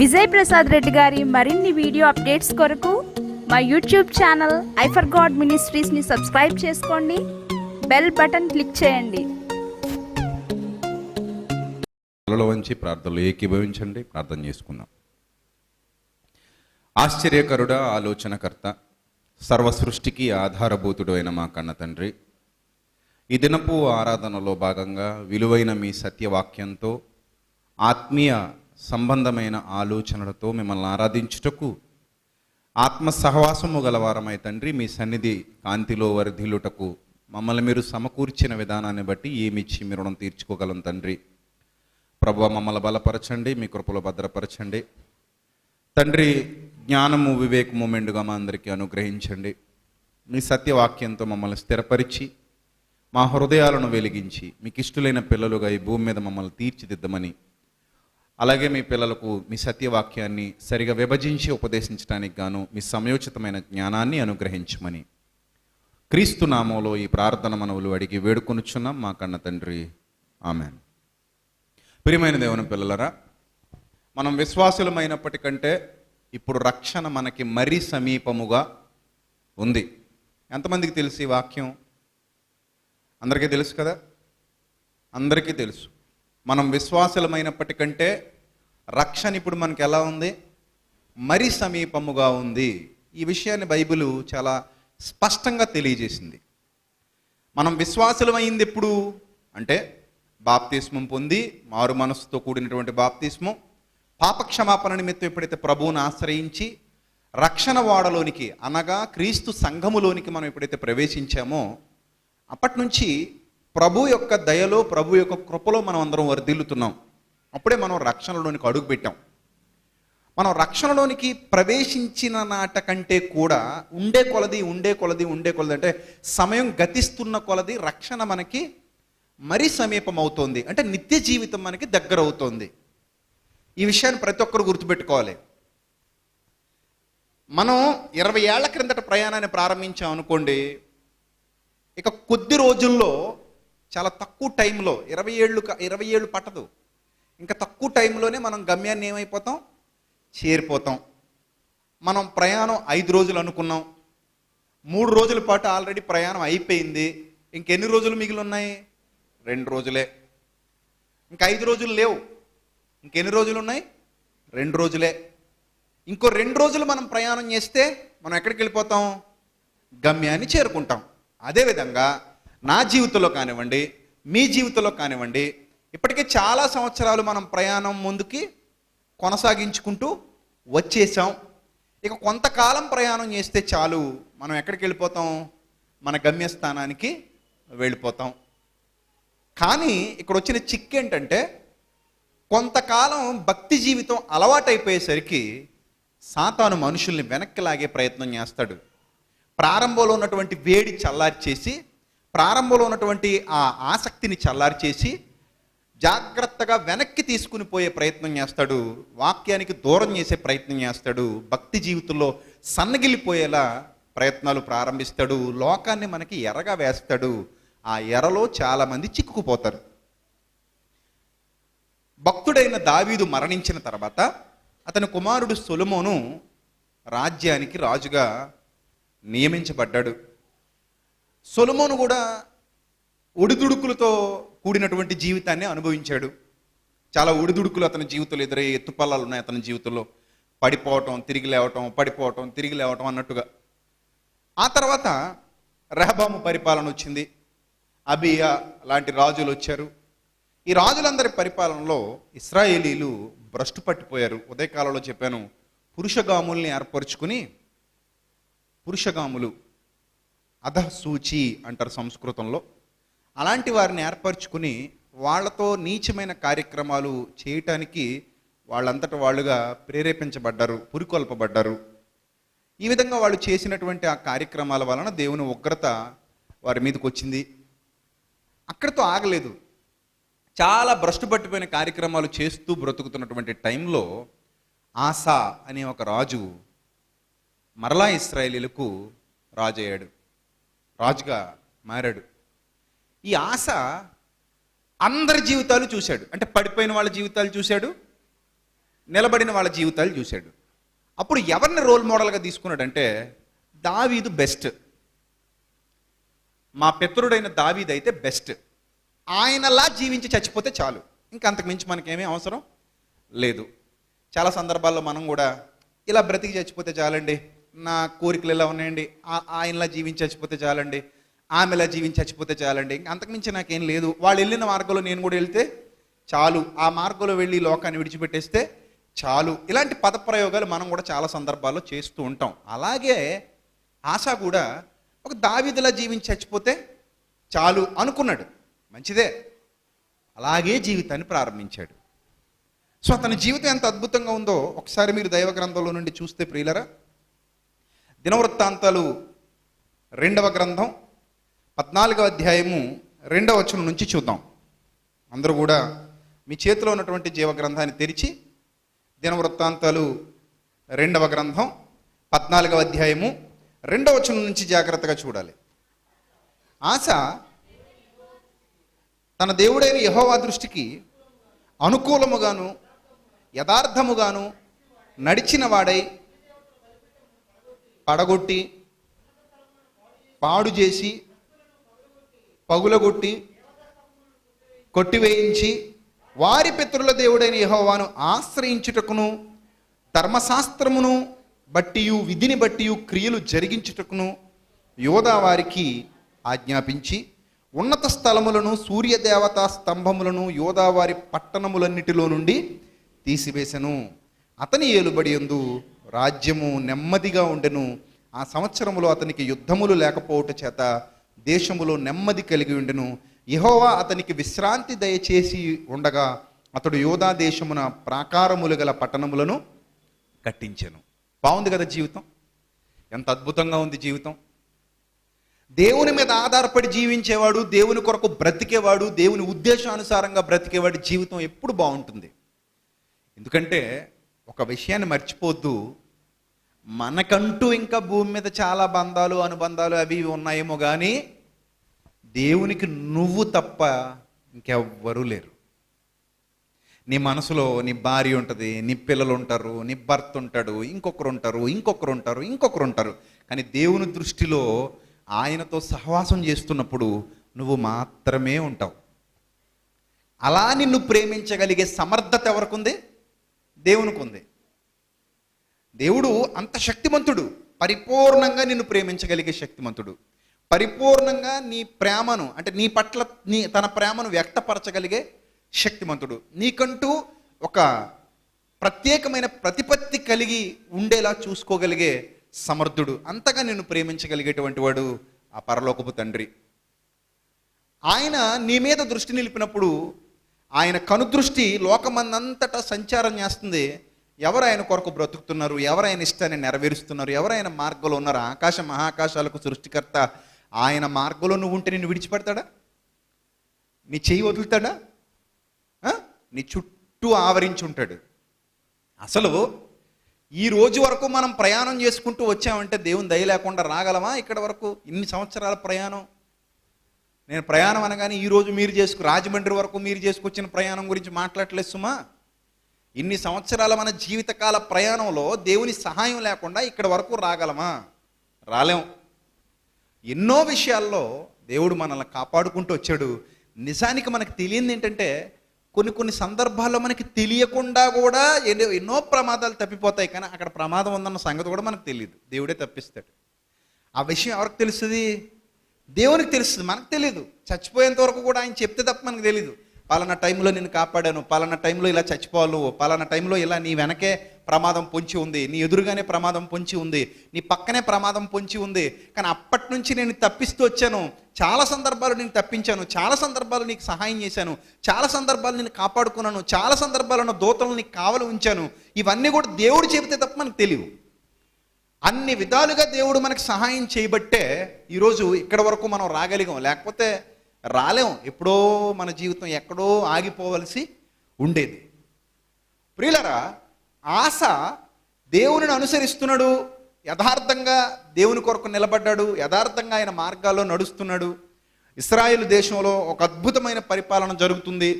విజయ్ ప్రసాద్ రెడ్డి గారి మరిన్ని video updates కొరకు మా YouTube channel I for God మినిస్ట్రీస్ని సబ్స్క్రైబ్ చేసుకోండి, బెల్ బటన్ క్లిక్ చేయండి. తలలో వంచి ప్రార్థనలో ఏకీభవించండి, ప్రార్థన చేసుకుందాం. ఆశ్చర్యకరుడా, ఆలోచనకర్త, సర్వ సృష్టికి ఆధారభూతుడు అయిన మా కన్న తండ్రి, ఈ దినపు ఆరాధనలో భాగంగా విలువైన మీ సత్యవాక్యంతో ఆత్మీయ సంబంధమైన ఆలోచనలతో మిమ్మల్ని ఆరాధించుటకు ఆత్మ సహవాసము గలవారమై తండ్రి మీ సన్నిధి కాంతిలో వర్ధిల్లుటకు మమ్మల్ని మీరు సమకూర్చిన విధానాన్ని బట్టి ఏమిచ్చి మీ రుణం తీర్చుకోగలం తండ్రి. ప్రభువా, మమ్మల్ని బలపరచండి, మీ కృపలో భద్రపరచండి తండ్రి. జ్ఞానము వివేకము మెండుగా మా అందరికీ అనుగ్రహించండి. మీ సత్యవాక్యంతో మమ్మల్ని స్థిరపరిచి మా హృదయాలను వెలిగించి మీకు ఇష్టలైన పిల్లలుగా ఈ భూమి మీద మమ్మల్ని తీర్చిదిద్దమని, అలాగే మీ పిల్లలకు మీ సత్యవాక్యాన్ని సరిగా విభజించి ఉపదేశించడానికి గాను మీ సమయోచితమైన జ్ఞానాన్ని అనుగ్రహించమని క్రీస్తు నామంలో ఈ ప్రార్థన మనవులు అడిగి వేడుకొనుచున్నాం మా కన్న తండ్రి, ఆమెన్. ప్రియమైన దేవుని పిల్లలరా, మనం విశ్వాసులమైనప్పటికంటే ఇప్పుడు రక్షణ మనకి మరీ సమీపముగా ఉంది. ఎంతమందికి తెలుసు ఈ వాక్యం? అందరికీ తెలుసు కదా? అందరికీ తెలుసు. మనం విశ్వాసులమైనప్పటికంటే రక్షణ ఇప్పుడు మనకి ఎలా ఉంది? మరీ సమీపముగా ఉంది. ఈ విషయాన్ని బైబిల్ చాలా స్పష్టంగా తెలియజేసింది. మనం విశ్వాసులమైంది ఎప్పుడు అంటే బాప్తిస్మం పొంది, మారు మనసుతో కూడినటువంటి బాప్తిస్మం, పాపక్షమాపణ నిమిత్తం ఎప్పుడైతే ప్రభువును ఆశ్రయించి రక్షణ వాడలోనికి అనగా క్రీస్తు సంఘములోనికి మనం ఎప్పుడైతే ప్రవేశించామో అప్పటి నుంచి ప్రభు యొక్క దయలో, ప్రభు యొక్క కృపలో మనం అందరం వర్ధిల్లుతున్నాం. అప్పుడే మనం రక్షణలోనికి అడుగు పెట్టాం. మనం రక్షణలోనికి ప్రవేశించిన నాట కంటే కూడా ఉండే కొలది అంటే సమయం గతిస్తున్న కొలది రక్షణ మనకి మరీ సమీపం అవుతోంది. అంటే నిత్య జీవితం మనకి దగ్గర అవుతోంది. ఈ విషయాన్ని ప్రతి ఒక్కరు గుర్తుపెట్టుకోవాలి. మనం 20 ఏళ్ల క్రిందట ప్రయాణాన్ని ప్రారంభించాం అనుకోండి, ఇక కొద్ది రోజుల్లో చాలా తక్కువ టైంలో 20 ఏళ్ళు పట్టదు, ఇంకా తక్కువ టైంలోనే మనం గమ్యాన్ని ఏమైపోతాం? చేరిపోతాం. మనం ప్రయాణం 5 రోజులు అనుకున్నాం, 3 రోజుల పాటు ఆల్రెడీ ప్రయాణం అయిపోయింది. ఇంకెన్ని రోజులు మిగిలి ఉన్నాయి? 2 రోజులే. ఇంకా 5 రోజులు లేవు. ఇంకెన్ని రోజులు ఉన్నాయి? 2 రోజులే. ఇంకో 2 రోజులు మనం ప్రయాణం చేస్తే మనం ఎక్కడికి వెళ్ళిపోతాం? గమ్యాన్ని చేరుకుంటాం. అదేవిధంగా నా జీవితంలో కానివ్వండి, మీ జీవితంలో కానివ్వండి, ఇప్పటికే చాలా సంవత్సరాలు మనం ప్రయాణం ముందుకి కొనసాగించుకుంటూ వచ్చేసాం. ఇక కొంతకాలం ప్రయాణం చేస్తే చాలు, మనం ఎక్కడికి వెళ్ళిపోతాం? మన గమ్యస్థానానికి వెళ్ళిపోతాం. కానీ ఇక్కడ వచ్చిన చిక్కు ఏంటంటే, కొంతకాలం భక్తి జీవితం అలవాటైపోయేసరికి సాతాను మనుషుల్ని వెనక్కి లాగే ప్రయత్నం చేస్తాడు. ప్రారంభంలో ఉన్నటువంటి వేడి చల్లార్చేసి, ప్రారంభంలో ఉన్నటువంటి ఆ ఆసక్తిని చల్లార్చేసి జాగ్రత్తగా వెనక్కి తీసుకుని పోయే ప్రయత్నం చేస్తాడు. వాక్యానికి దూరం చేసే ప్రయత్నం చేస్తాడు. భక్తి జీవితంలో సన్నగిల్లిపోయేలా ప్రయత్నాలు ప్రారంభిస్తాడు. లోకాన్ని మనకి ఎరగా వేస్తాడు. ఆ ఎరలో చాలామంది చిక్కుకుపోతారు. భక్తుడైన దావీదు మరణించిన తర్వాత అతని కుమారుడు సొలొమోను రాజ్యానికి రాజుగా నియమించబడ్డాడు. సొలొమోను కూడా ఒడిదుడుకులతో కూడినటువంటి జీవితాన్ని అనుభవించాడు. చాలా ఒడిదుడుకులు అతని జీవితంలో ఎదురయ్యే ఎత్తుపల్లాలు ఉన్నాయి. అతని జీవితంలో పడిపోవటం, తిరిగి లేవటం, పడిపోవటం, తిరిగి లేవటం అన్నట్టుగా. ఆ తర్వాత రెహబాము పరిపాలన వచ్చింది. అబియా లాంటి రాజులు వచ్చారు. ఈ రాజులందరి పరిపాలనలో ఇశ్రాయేలీలు భ్రష్టు పట్టిపోయారు. ఉదయకాలంలో చెప్పాను, పురుషగాముల్ని ఏర్పరచుకుని, పురుషగాములు అధసూచి అంటారు సంస్కృతంలో, అలాంటి వారిని ఏర్పరచుకుని వాళ్ళతో నీచమైన కార్యక్రమాలు చేయటానికి వాళ్ళంతట వాళ్ళుగా ప్రేరేపించబడ్డారు, పురికొల్పబడ్డారు. ఈ విధంగా వాళ్ళు చేసినటువంటి ఆ కార్యక్రమాల వలన దేవుని ఉగ్రత వారి మీదకి వచ్చింది. అక్కడితో ఆగలేదు. చాలా భ్రష్టు పట్టిపోయిన కార్యక్రమాలు చేస్తూ బ్రతుకుతున్నటువంటి టైంలో ఆసా అనే ఒక రాజు మరలా ఇశ్రాయేలీలకు రాజు అయ్యాడు, రాజుగా మారాడు. ఈ ఆస అందరి జీవితాలు చూశాడు. అంటే పడిపోయిన వాళ్ళ జీవితాలు చూశాడు, నిలబడిన వాళ్ళ జీవితాలు చూశాడు. అప్పుడు ఎవరిని రోల్ మోడల్గా తీసుకున్నాడంటే దావీదు బెస్ట్. మా పితరుడైన దావీదు అయితే బెస్ట్, ఆయనలా జీవించి చచ్చిపోతే చాలు, ఇంకా అంతకుమించి మనకేమీ అవసరం లేదు. చాలా సందర్భాల్లో మనం కూడా ఇలా బ్రతికి చచ్చిపోతే చాలండి, నా కోరికలు ఎలా ఉన్నాయండి, ఆయనలా జీవించి చచ్చిపోతే చాలండి, ఆమెలా జీవించి చచ్చిపోతే చాలండి, ఇంకా అంతకుమించి నాకేం లేదు, వాళ్ళు వెళ్ళిన మార్గంలో నేను కూడా వెళ్తే చాలు, ఆ మార్గంలో వెళ్ళి లోకాన్ని విడిచిపెట్టేస్తే చాలు, ఇలాంటి పదప్రయోగాలు మనం కూడా చాలా సందర్భాల్లో చేస్తూ ఉంటాం. అలాగే ఆశా కూడా ఒక దావీదులా జీవించి చచ్చిపోతే చాలు అనుకున్నాడు. మంచిదే, అలాగే జీవితాన్ని ప్రారంభించాడు. సో అతని జీవితం ఎంత అద్భుతంగా ఉందో ఒకసారి మీరు దైవ గ్రంథంలో నుండి చూస్తే ప్రియులరా, దినవృత్తాంతాలు 2వ గ్రంథం 14వ అధ్యాయము 2వ వచనం నుంచి చూద్దాం. అందరూ కూడా మీ చేతిలో ఉన్నటువంటి జీవ గ్రంథాన్ని తెరిచి దినవృత్తాంతాలు 2వ గ్రంథం 14వ అధ్యాయము 2వ వచనం నుంచి జాగ్రత్తగా చూడాలి. ఆశ తన దేవుడైన యెహోవా దృష్టికి అనుకూలముగాను యథార్థముగాను నడిచిన వాడై పడగొట్టి పాడు చేసి పగులగొట్టి కొట్టివేయించి వారి పితరుల దేవుడైన యెహోవాను ఆశ్రయించుటకును ధర్మశాస్త్రమును బట్టియు విధిని బట్టియు క్రియలు జరిగించుటకును యోధా వారికి ఆజ్ఞాపించి ఉన్నత స్థలములను సూర్యదేవతా స్తంభములను యోధా వారి పట్టణములన్నిటిలో నుండి తీసివేశను. అతని ఏలుబడి యందు రాజ్యము నెమ్మదిగా ఉండెను. ఆ సంవత్సరములో అతనికి యుద్ధములు లేకపోవట చేత దేశములో నెమ్మది కలిగి ఉండెను. యెహోవా అతనికి విశ్రాంతి దయచేసి ఉండగా అతడు యోధా దేశమున ప్రాకారములు గల పట్టణములను కట్టించెను. బాగుంది కదా జీవితం, ఎంత అద్భుతంగా ఉంది జీవితం. దేవుని మీద ఆధారపడి జీవించేవాడు, దేవుని కొరకు బ్రతికేవాడు, దేవుని ఉద్దేశానుసారంగా బ్రతికేవాడి జీవితం ఎప్పుడు బాగుంటుంది. ఎందుకంటే ఒక విషయాన్ని మర్చిపోద్దు, మనకంటూ ఇంకా భూమి మీద చాలా బంధాలు అనుబంధాలు అవి ఇవి ఉన్నాయేమో కానీ దేవునికి నువ్వు తప్ప ఇంకెవ్వరూ లేరు. నీ మనసులో నీ భార్య ఉంటుంది, నీ పిల్లలు ఉంటారు, నీ భర్త ఉంటాడు, ఇంకొకరు ఉంటారు. కానీ దేవుని దృష్టిలో ఆయనతో సహవాసం చేస్తున్నప్పుడు నువ్వు మాత్రమే ఉంటావు. అలా నిన్ను ప్రేమించగలిగే సమర్థత ఎవరికి ఉంది? దేవునికి ఉంది. దేవుడు అంత శక్తిమంతుడు, పరిపూర్ణంగా నిన్ను ప్రేమించగలిగే శక్తిమంతుడు, పరిపూర్ణంగా నీ ప్రేమను అంటే నీ పట్ల తన ప్రేమను వ్యక్తపరచగలిగే శక్తిమంతుడు, నీకంటూ ఒక ప్రత్యేకమైన ప్రతిపత్తి కలిగి ఉండేలా చూసుకోగలిగే సమర్థుడు, అంతగా నిన్ను ప్రేమించగలిగేటువంటి వాడు ఆ పరలోకపు తండ్రి. ఆయన నీ మీద దృష్టి నిలిపినప్పుడు ఆయన కనుదృష్టి లోకమందంతటా సంచారం చేస్తుంది. ఎవరు ఆయన కొరకు బ్రతుకుతున్నారు, ఎవరు ఆయన ఇష్టాన్ని నెరవేరుస్తున్నారు, ఎవరు ఆయన మార్గంలో ఉన్నారు. ఆకాశ మహాకాశాలకు సృష్టికర్త ఆయన మార్గంలో నువ్వు ఉంటే నిన్ను విడిచిపెడతాడా? నీ చెయ్యి వదులుతాడా? నీ చుట్టూ ఆవరించి ఉంటాడు. అసలు ఈ రోజు వరకు మనం ప్రయాణం చేసుకుంటూ వచ్చామంటే దేవుని దయ లేకుండా రాగలమా? ఇక్కడ వరకు ఇన్ని సంవత్సరాల ప్రయాణం. నేను ప్రయాణం అనగానే ఈరోజు మీరు రాజమండ్రి వరకు మీరు చేసుకొచ్చిన ప్రయాణం గురించి మాట్లాడలేదు సుమా. ఇన్ని సంవత్సరాల మన జీవితకాల ప్రయాణంలో దేవుని సహాయం లేకుండా ఇక్కడ వరకు రాగలమా? రాలేం. ఎన్నో విషయాల్లో దేవుడు మనల్ని కాపాడుకుంటూ వచ్చాడు. నిజానికి మనకు తెలియంది ఏంటంటే కొన్ని సందర్భాల్లో మనకి తెలియకుండా కూడా ఎన్నో ప్రమాదాలు తప్పిపోతాయి. కానీ అక్కడ ప్రమాదం ఉందన్న సంగతి కూడా మనకు తెలియదు, దేవుడే తప్పిస్తాడు. ఆ విషయం ఎవరికి తెలుస్తుంది? దేవునికి తెలుస్తుంది, మనకు తెలియదు. చచ్చిపోయేంత వరకు కూడా ఆయన చెప్తే తప్ప మనకు తెలియదు. పలానా టైంలో నేను కాపాడాను, పలానా టైంలో ఇలా చచ్చిపోవాలి నువ్వు, పలానా టైంలో ఇలా నీ వెనకే ప్రమాదం పొంచి ఉంది, నీ ఎదురుగానే ప్రమాదం పొంచి ఉంది, నీ పక్కనే ప్రమాదం పొంచి ఉంది. కానీ అప్పటి నుంచి నేను తప్పిస్తూ వచ్చాను. చాలా సందర్భాలు నేను తప్పించాను, చాలా సందర్భాలు నీకు సహాయం చేశాను, చాలా సందర్భాలు నేను కాపాడుకున్నాను, చాలా సందర్భాలను దూతలను నీకు కావలి ఉంచాను. ఇవన్నీ కూడా దేవుడు చెబితే తప్ప మనకు తెలియవు. అన్ని విధాలుగా దేవుడు మనకు సహాయం చేయబట్టే ఈరోజు ఇక్కడ వరకు మనం రాగలిగాం, లేకపోతే రాలేం. ఎప్పుడో మన జీవితం ఎక్కడో ఆగిపోవలసి ఉండేది. ప్రియులరా, ఆశ దేవునిని అనుసరిస్తున్నాడు, యథార్థంగా దేవుని కొరకు నిలబడ్డాడు, యథార్థంగా ఆయన మార్గాల్లో నడుస్తున్నాడు. ఇశ్రాయేలు దేశంలో ఒక అద్భుతమైన పరిపాలన జరుగుతుంది.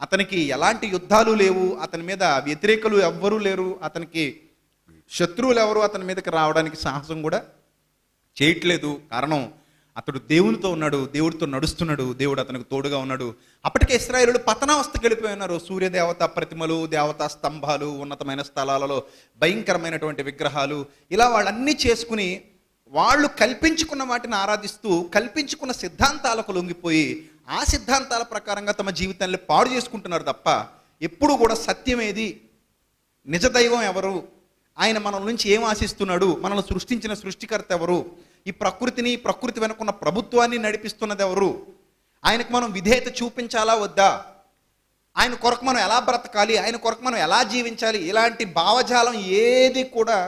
అతనికి ఎలాంటి యుద్ధాలు లేవు, అతని మీద వ్యతిరేకులు ఎవ్వరూ లేరు, అతనికి శత్రువులు ఎవరు అతని మీదకి రావడానికి సాహసం కూడా చేయట్లేదు. కారణం అతడు దేవునితో ఉన్నాడు, దేవుడితో నడుస్తున్నాడు, దేవుడు అతనికి తోడుగా ఉన్నాడు. అప్పటికే ఇశ్రాయేలులు పతనావస్థకి వెళ్ళిపోయి ఉన్నారు. సూర్యదేవత ప్రతిమలు, దేవతా స్తంభాలు, ఉన్నతమైన స్థలాలలో భయంకరమైనటువంటి విగ్రహాలు, ఇలా వాళ్ళన్నీ చేసుకుని వాళ్ళు కల్పించుకున్న వాటిని ఆరాధిస్తూ కల్పించుకున్న సిద్ధాంతాలకు లొంగిపోయి ఆ సిద్ధాంతాల ప్రకారంగా తమ జీవితాన్ని పాడు చేసుకుంటున్నారు తప్ప ఎప్పుడు కూడా సత్యమేది, నిజ దైవం ఎవరు, ఆయన మన నుంచి ఏం ఆశిస్తున్నాడు, మనల్ని సృష్టించిన సృష్టికర్త ఎవరు, ఈ ప్రకృతిని, ప్రకృతి వెనుకున్న ప్రభుత్వాన్ని నడిపిస్తున్నది ఎవరు, ఆయనకు మనం విధేయత చూపించాలా వద్దా, ఆయన కొరకు మనం ఎలా బ్రతకాలి, ఆయన కొరకు మనం ఎలా జీవించాలి, ఇలాంటి భావజాలం ఏది కూడా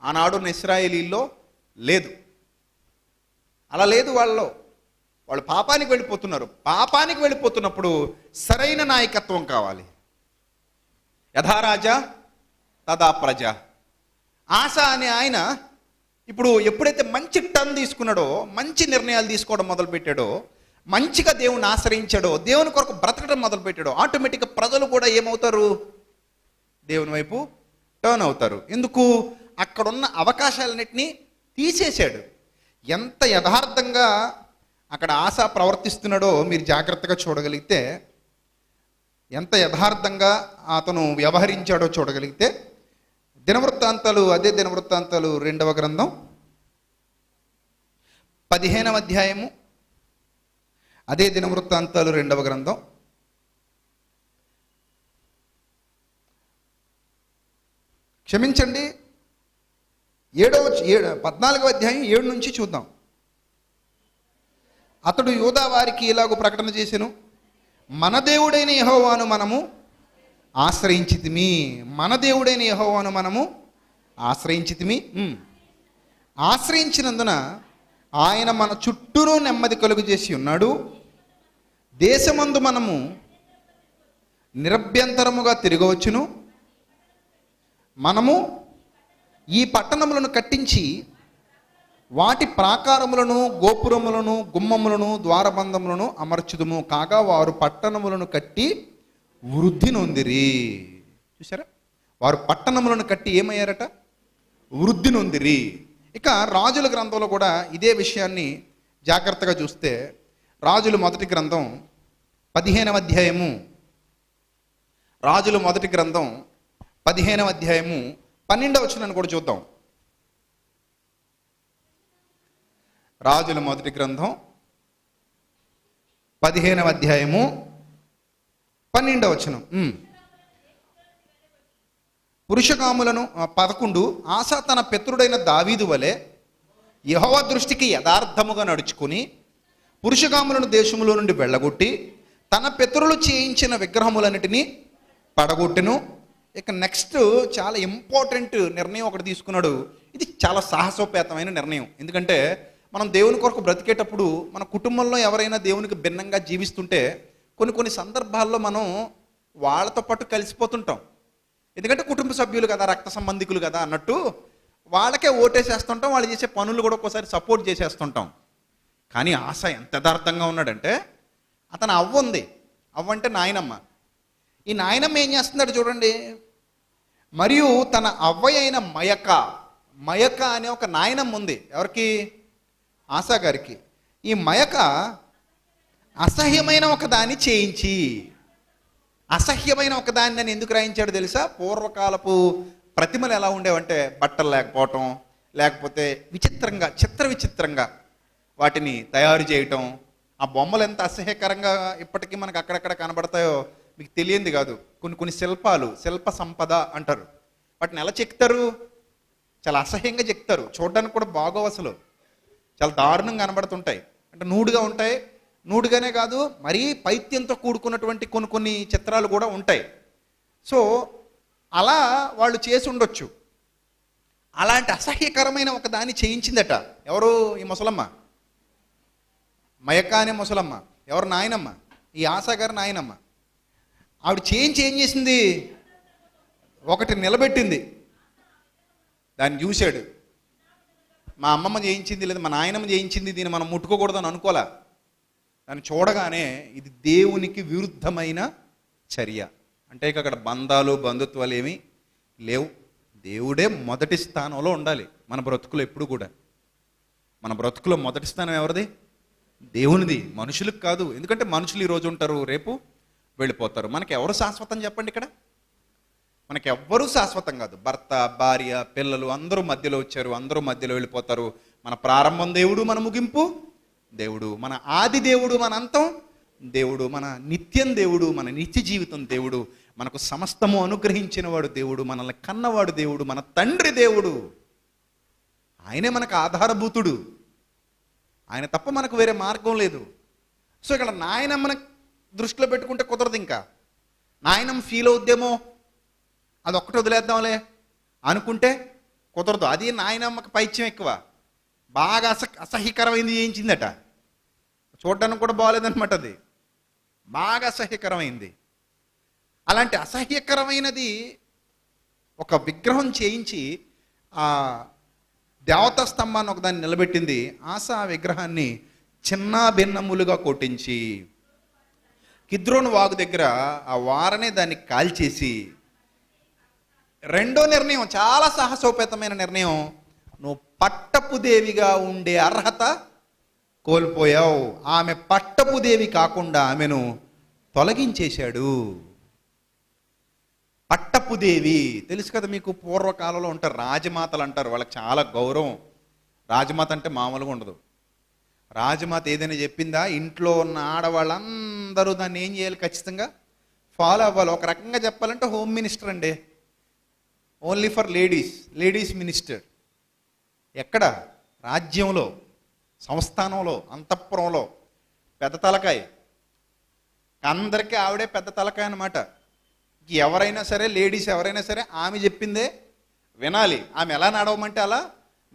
ఆనాడు ఇశ్రాయేలీల్లో లేదు. అలా లేదు వాళ్ళలో. వాళ్ళు పాపానికి వెళ్ళిపోతున్నారు. పాపానికి వెళ్ళిపోతున్నప్పుడు సరైన నాయకత్వం కావాలి. యథారాజా తదా ప్రజ. ఆశ అనే ఆయన ఇప్పుడు ఎప్పుడైతే మంచి టర్న్ తీసుకున్నాడో, మంచి నిర్ణయాలు తీసుకోవడం మొదలుపెట్టాడో, మంచిగా దేవుని ఆశ్రయించాడో, దేవుని కొరకు బ్రతకడం మొదలుపెట్టాడో, ఆటోమేటిక్గా ప్రజలు కూడా ఏమవుతారు, దేవుని వైపు టర్న్ అవుతారు. ఎందుకు? అక్కడున్న అవకాశాలన్నింటినీ తీసేశాడు. ఎంత యథార్థంగా అక్కడ ఆశ ప్రవర్తిస్తున్నాడో మీరు జాగ్రత్తగా చూడగలిగితే, ఎంత యథార్థంగా అతను వ్యవహరించాడో చూడగలిగితే, దినవృత్తాంతాలు, అదే దినవృత్తాంతాలు 2వ గ్రంథం 15వ అధ్యాయము, అదే దినవృత్తాంతాలు 2వ గ్రంథం క్షమించండి 14వ అధ్యాయం 7 నుంచి చూద్దాం. అతడు యూదా వారికి ఇలాగూ ప్రకటన చేసెను, మన దేవుడైన యెహోవాను మనము ఆశ్రయించితిమి, మన దేవుడైన యెహోవాను మనము ఆశ్రయించితిమి. ఆశ్రయించినందున ఆయన మన చుట్టూను నెమ్మది కలుగు చేసి ఉన్నాడు. దేశమందు మనము నిరభ్యంతరముగా తిరగవచ్చును. మనము ఈ పట్టణములను కట్టించి వాటి ప్రాకారములను, గోపురములను, గుమ్మములను, ద్వారబంధములను అమర్చుదుము. కాగా వారు పట్టణములను కట్టి వృద్ధి నొందిరి. చూసారా, వారు పట్టణములను కట్టి ఏమయ్యారట? వృద్ధి నొందిరి. ఇక రాజుల గ్రంథంలో కూడా ఇదే విషయాన్ని జాగ్రత్తగా చూస్తే, రాజుల మొదటి గ్రంథం 15వ అధ్యాయము, రాజుల మొదటి గ్రంథం 15వ అధ్యాయము 12వ వచనాన్ని కూడా చూద్దాం. రాజుల మొదటి గ్రంథం 15వ అధ్యాయము 12వ వచనం. పురుషకాములను 11 ఆసా తన పితరుడైన దావీదు వలె యెహోవా దృష్టికి యథార్థముగా నడుచుకుని పురుషకాములను దేశములో నుండి వెళ్ళగొట్టి తన పితరులు చేయించిన విగ్రహములన్నిటినీ పడగొట్టెను. ఇక నెక్స్ట్ చాలా ఇంపార్టెంట్ నిర్ణయం ఒకటి తీసుకున్నాడు. ఇది చాలా సాహసోపేతమైన నిర్ణయం. ఎందుకంటే మనం దేవుని కొరకు బ్రతికేటప్పుడు మన కుటుంబంలో ఎవరైనా దేవునికి భిన్నంగా జీవిస్తుంటే కొన్ని సందర్భాల్లో మనం వాళ్ళతో పాటు కలిసిపోతుంటాం. ఎందుకంటే కుటుంబ సభ్యులు కదా, రక్త సంబంధికులు కదా అన్నట్టు వాళ్ళకే ఓటేసేస్తుంటాం, వాళ్ళు చేసే పనులు కూడా ఒక్కోసారి సపోర్ట్ చేసేస్తుంటాం. కానీ ఆశ ఎంత యథార్థంగా ఉన్నాడంటే, అతను అవ్వ ఉంది, అవ్వ అంటే నాయనమ్మ. ఈ నాయనమ్మ ఏం చేస్తున్నాడు చూడండి. మరియు తన అవ్వ అయిన మయక అనే ఒక నాయనమ్మ ఉంది. ఎవరికి? ఆశా గారికి. ఈ మయక అసహ్యమైన ఒక దాన్ని చేయించి, అసహ్యమైన ఒక దాన్ని అని ఎందుకు రాయించాడు తెలుసా? పూర్వకాలపు ప్రతిమలు ఎలా ఉండేవంటే బట్టలు లేకపోవటం, లేకపోతే చిత్ర విచిత్రంగా వాటిని తయారు చేయటం. ఆ బొమ్మలు ఎంత అసహ్యకరంగా ఇప్పటికీ మనకు అక్కడక్కడ కనబడతాయో మీకు తెలియంది కాదు. కొన్ని శిల్పాలు, శిల్ప సంపద అంటారు. వాటిని ఎలా చెక్తారు? చాలా అసహ్యంగా చెక్తారు. చూడడానికి కూడా బాగోవు, అసలు చాలా దారుణంగా కనబడుతుంటాయి. అంటే నూడుగా ఉంటాయి. నూడుగానే కాదు, మరీ పైత్యంతో కూడుకున్నటువంటి కొన్ని చిత్రాలు కూడా ఉంటాయి. సో అలా వాళ్ళు చేసి ఉండొచ్చు. అలాంటి అసహ్యకరమైన ఒక దాన్ని చేయించిందట. ఎవరు? ఈ ముసలమ్మ, మయక్క అనే ముసలమ్మ. ఎవరు? నాయనమ్మ, ఈ ఆశా గారి నాయనమ్మ. ఆవిడ చేయించి ఏం చేసింది? ఒకటి నిలబెట్టింది. దాన్ని చూశాడు. మా అమ్మమ్మ చేయించింది, లేదా మా నాయనమ్మ చేయించింది, దీన్ని మనం ముట్టుకోకూడదని అనుకోలే. దాన్ని చూడగానే ఇది దేవునికి విరుద్ధమైన చర్య. అంటే ఇక అక్కడ బంధాలు బంధుత్వాలు ఏమీ లేవు. దేవుడే మొదటి స్థానంలో ఉండాలి మన బ్రతుకులో ఎప్పుడు కూడా. మన బ్రతుకులో మొదటి స్థానం ఎవరిది? దేవునిది, మనుషులకు కాదు. ఎందుకంటే మనుషులు ఈరోజు ఉంటారు, రేపు వెళ్ళిపోతారు. మనకి ఎవరు శాశ్వతం చెప్పండి? ఇక్కడ మనకి ఎవ్వరూ శాశ్వతం కాదు. భర్త, భార్య, పిల్లలు అందరూ మధ్యలో వచ్చారు, అందరూ మధ్యలో వెళ్ళిపోతారు. మన ప్రారంభం దేవుడు, మన ముగింపు దేవుడు, మన ఆది దేవుడు, మన అంతం దేవుడు, మన నిత్యం దేవుడు, మన నిత్య జీవితం దేవుడు, మనకు సమస్తము అనుగ్రహించిన వాడు దేవుడు, మనల్ని కన్నవాడు దేవుడు, మన తండ్రి దేవుడు. ఆయనే మనకు ఆధారభూతుడు. ఆయన తప్ప మనకు వేరే మార్గం లేదు. సో ఇక్కడ నాయనమ్మని దృష్టిలో పెట్టుకుంటే కుదరదు. ఇంకా నాయనమ్మ ఫీల్ అవుద్దేమో, అది ఒక్కటి వదిలేద్దాంలే అనుకుంటే కుదరదు. అది నాయనమ్మకి పైత్యం ఎక్కువ. బాగా అసహ్యకరమైంది చేయించిందట. చూడడానికి కూడా బాగోలేదనమాట. అది బాగా అసహ్యకరమైంది. అలాంటి అసహ్యకరమైనది ఒక విగ్రహం చేయించి ఆ దేవతా స్తంభాన్ని ఒకదాన్ని నిలబెట్టింది. ఆశ ఆ విగ్రహాన్ని చిన్న భిన్నములుగా కొట్టించి కిద్రోను వాగు దగ్గర ఆ వారనే దాన్ని కాల్చేసి, రెండో నిర్ణయం, చాలా సాహసోపేతమైన నిర్ణయం, నువ్వు పట్టపు దేవిగా ఉండే అర్హత కోల్పోయావు. ఆమె పట్టపు దేవి కాకుండా ఆమెను తొలగించేశాడు. పట్టపు దేవి తెలుసు కదా మీకు, పూర్వకాలంలో ఉంటారు రాజమాతలు అంటారు, వాళ్ళకి చాలా గౌరవం. రాజమాత అంటే మామూలుగా ఉండదు. రాజమాత ఏదైనా చెప్పిందా, ఇంట్లో ఉన్న ఆడవాళ్ళందరూ దాన్ని ఏం చేయాలి? ఖచ్చితంగా ఫాలో అవ్వాలి. ఒక రకంగా చెప్పాలంటే హోమ్ మినిస్టర్ అండి, only for ladies, ladies minister. ఎక్కడ? రాజ్యంలో, సంస్థానంలో, అంతఃపురంలో పెద్ద తలకాయ. అందరికీ ఆవిడే పెద్ద తలకాయ అన్నమాట. ఎవరైనా సరే, లేడీస్ ఎవరైనా సరే ఆమె చెప్పిందే వినాలి. ఆమె ఎలా నడవమంటే అలా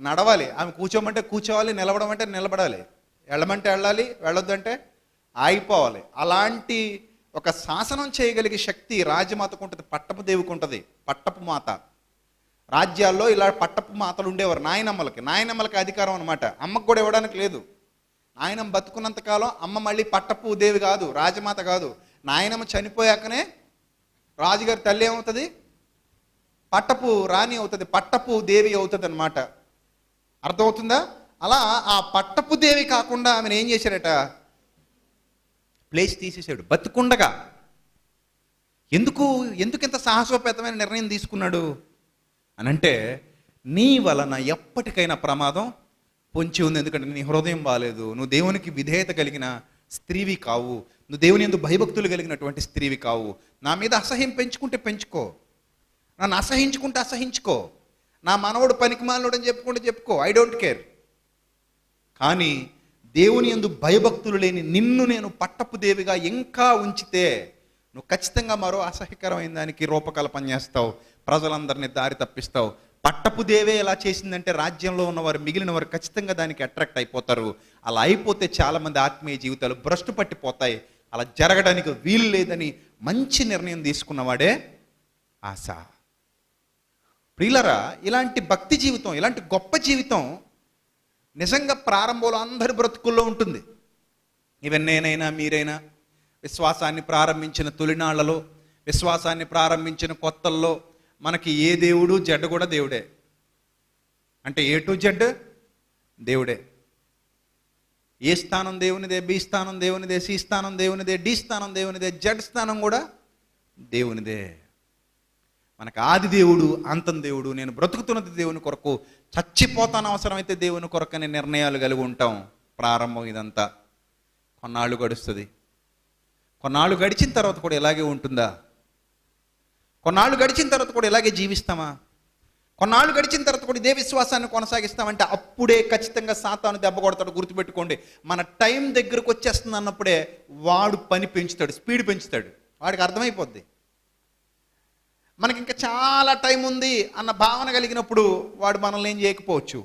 నడవాలి. ఆమె కూర్చోమంటే కూర్చోవాలి, నిలబడమంటే నిలబడాలి, వెళ్ళమంటే వెళ్ళాలి, వెళ్ళొద్దంటే ఆగిపోవాలి. అలాంటి ఒక శాసనం చేయగలిగే శక్తి రాజమాతకు ఉంటుంది, పట్టపు దేవుకు ఉంటుంది. పట్టపు మాత. రాజ్యాల్లో ఇలా పట్టపు మాతలు ఉండేవారు. నాయనమ్మలకి అధికారం అనమాట. అమ్మకు కూడా ఇవ్వడానికి లేదు. నాయనమ్మ బతుకున్నంతకాలం అమ్మ మళ్ళీ పట్టపు దేవి కాదు, రాజమాత కాదు. నాయనమ్మ చనిపోయాకనే రాజుగారి తల్లి ఏమవుతుంది? పట్టపు రాణి అవుతుంది, పట్టపు దేవి అవుతుంది అనమాట. అర్థమవుతుందా? అలా ఆ పట్టపు దేవి కాకుండా ఆమెను ఏం చేశాడట? ప్లేస్ తీసేసాడు బతుకుండగా. ఎందుకు ఇంత సాహసోపేతమైన నిర్ణయం తీసుకున్నాడు అనంటే, నీ వలన ఎప్పటికైనా ప్రమాదం పొంచి ఉంది. ఎందుకంటే నీ హృదయం బాలేదు, నువ్వు దేవునికి విధేయత కలిగిన స్త్రీవి కావు, నువ్వు దేవుని యందు భయభక్తులు కలిగినటువంటి స్త్రీవి కావు. నా మీద అసహ్యం పెంచుకుంటే పెంచుకో, నన్ను అసహించుకుంటే అసహించుకో, నా మనవడు పనికిమాలినోడు అని చెప్పుకో, ఐ డోంట్ కేర్. కానీ దేవుని యందు భయభక్తులు లేని నిన్ను నేను పట్టపు దేవిగా ఇంకా ఉంచితే నువ్వు ఖచ్చితంగా మరో అసహ్యకరమైన దానికి రూపకల్పన చేస్తావు, ప్రజలందరినీ దారి తప్పిస్తావు. పట్టపు దేవే ఎలా చేసిందంటే రాజ్యంలో ఉన్నవారు, మిగిలిన వారు ఖచ్చితంగా దానికి అట్రాక్ట్ అయిపోతారు. అలా అయిపోతే చాలామంది ఆత్మీయ జీవితాలు భ్రష్టు పట్టిపోతాయి. అలా జరగడానికి వీలు లేదని మంచి నిర్ణయం తీసుకున్నవాడే ఆశ. ప్రియులరా, ఇలాంటి భక్తి జీవితం, ఇలాంటి గొప్ప జీవితం నిజంగా ప్రారంభంలో అందరి బ్రతుకుల్లో ఉంటుంది. ఈవెన్ నేనైనా మీరైనా విశ్వాసాన్ని ప్రారంభించిన తొలినాళ్లలో, విశ్వాసాన్ని ప్రారంభించిన కొత్తల్లో మనకి ఏ దేవుడు జడ్ కూడా దేవుడే. అంటే ఏ టు జడ్ దేవుడే. ఏ స్థానం దేవునిదే, బి స్థానం దేవునిదే, సి స్థానం దేవునిదే, డి స్థానం దేవునిదే, జడ్ స్థానం కూడా దేవునిదే. మనకు ఆది దేవుడు, అంతం దేవుడు. నేను బ్రతుకుతున్నది దేవుని కొరకు, చచ్చిపోతాను అవసరమైతే దేవుని కొరకు అనే నిర్ణయాలు కలిగి ఉంటాం. ప్రారంభం ఇదంతా కొన్నాళ్ళు గడుస్తుంది. కొన్నాళ్ళు గడిచిన తర్వాత కూడా ఇలాగే ఉంటుందా? కొన్నాళ్ళు గడిచిన తర్వాత కూడా ఇలాగే జీవిస్తామా? కొన్నాళ్ళు గడిచిన తర్వాత కూడా ఇదే విశ్వాసాన్ని కొనసాగిస్తామంటే అప్పుడే ఖచ్చితంగా సాతాను దెబ్బ కొడతాడు. గుర్తుపెట్టుకోండి, మన టైం దగ్గరకు వచ్చేస్తుంది అన్నప్పుడే వాడు పని పెంచుతాడు, స్పీడ్ పెంచుతాడు. వాడికి అర్థమైపోద్ది మనకి ఇంకా చాలా టైం ఉంది అన్న భావన కలిగినప్పుడు వాడు మనల్ని ఏం చేయకపోవచ్చు.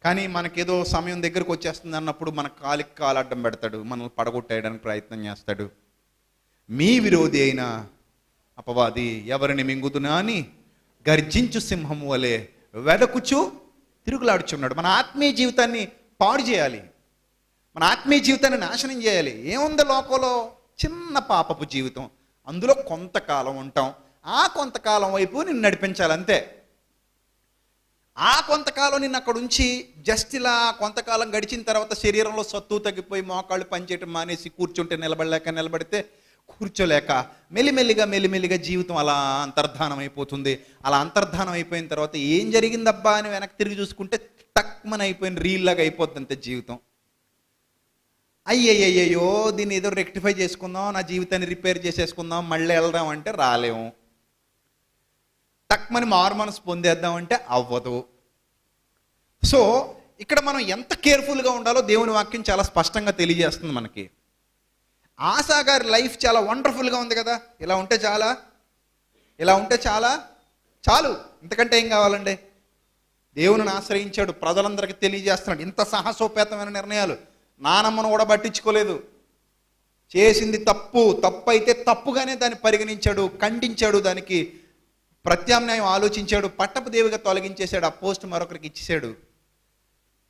కానీ మనకేదో సమయం దగ్గరకు వచ్చేస్తుంది అన్నప్పుడు మన కాలికి కాలు అడ్డం పెడతాడు, మనల్ని పడగొట్టేయడానికి ప్రయత్నం చేస్తాడు. మీ విరోధి అయిన అపవాది ఎవరిని మింగుతున్నా అని గర్జించు సింహము వలె వెదకుచు తిరుగులాడుచున్నాడు. మన ఆత్మీయ జీవితాన్ని పాడు చేయాలి, మన ఆత్మీయ జీవితాన్ని నాశనం చేయాలి. ఏముంది లోకంలో? చిన్న పాపపు జీవితం, అందులో కొంతకాలం ఉంటాం, ఆ కొంతకాలం వైపు నిన్ను నడిపించాలి అంతే. ఆ కొంతకాలం నిన్ను అక్కడ ఉంచి జస్ట్ ఇలా కొంతకాలం గడిచిన తర్వాత శరీరంలో సత్తువు తగ్గిపోయి మోకాళ్ళు పనిచేయటం మానేసి కూర్చుంటే నిలబడితే కూర్చోలేక మెల్లిమెల్లిగా జీవితం అలా అంతర్ధానం అయిపోతుంది. అలా అంతర్ధానం అయిపోయిన తర్వాత ఏం జరిగిందబ్బా అని వెనక్కి తిరిగి చూసుకుంటే టక్మని అయిపోయిన రీల్లాగా అయిపోద్ది అంతే జీవితం. అయ్యయ్యో దీన్ని ఏదో రెక్టిఫై చేసుకుందాం, నా జీవితాన్ని రిపేర్ చేసేసుకుందాం, మళ్ళీ వెళ్దాం అంటే రాలేము. టక్మని మారు మనసు పొందేద్దామంటే అవ్వదు. సో ఇక్కడ మనం ఎంత కేర్ఫుల్గా ఉండాలో దేవుని వాక్యం చాలా స్పష్టంగా తెలియజేస్తుంది మనకి. ఆశా గారి లైఫ్ చాలా వండర్ఫుల్గా ఉంది కదా. ఇలా ఉంటే చాలు, ఇంతకంటే ఏం కావాలండి? దేవుని ఆశ్రయించాడు, ప్రజలందరికీ తెలియజేస్తున్నాడు. ఇంత సాహసోపేతమైన నిర్ణయాలు. నానమ్మను కూడా పట్టించుకోలేదు. చేసింది తప్పు అయితే తప్పుగానే దాన్ని పరిగణించాడు, ఖండించాడు, దానికి ప్రత్యామ్నాయం ఆలోచించాడు, పట్టపు దేవిగా తొలగించేశాడు, ఆ పోస్ట్ మరొకరికి ఇచ్చేశాడు.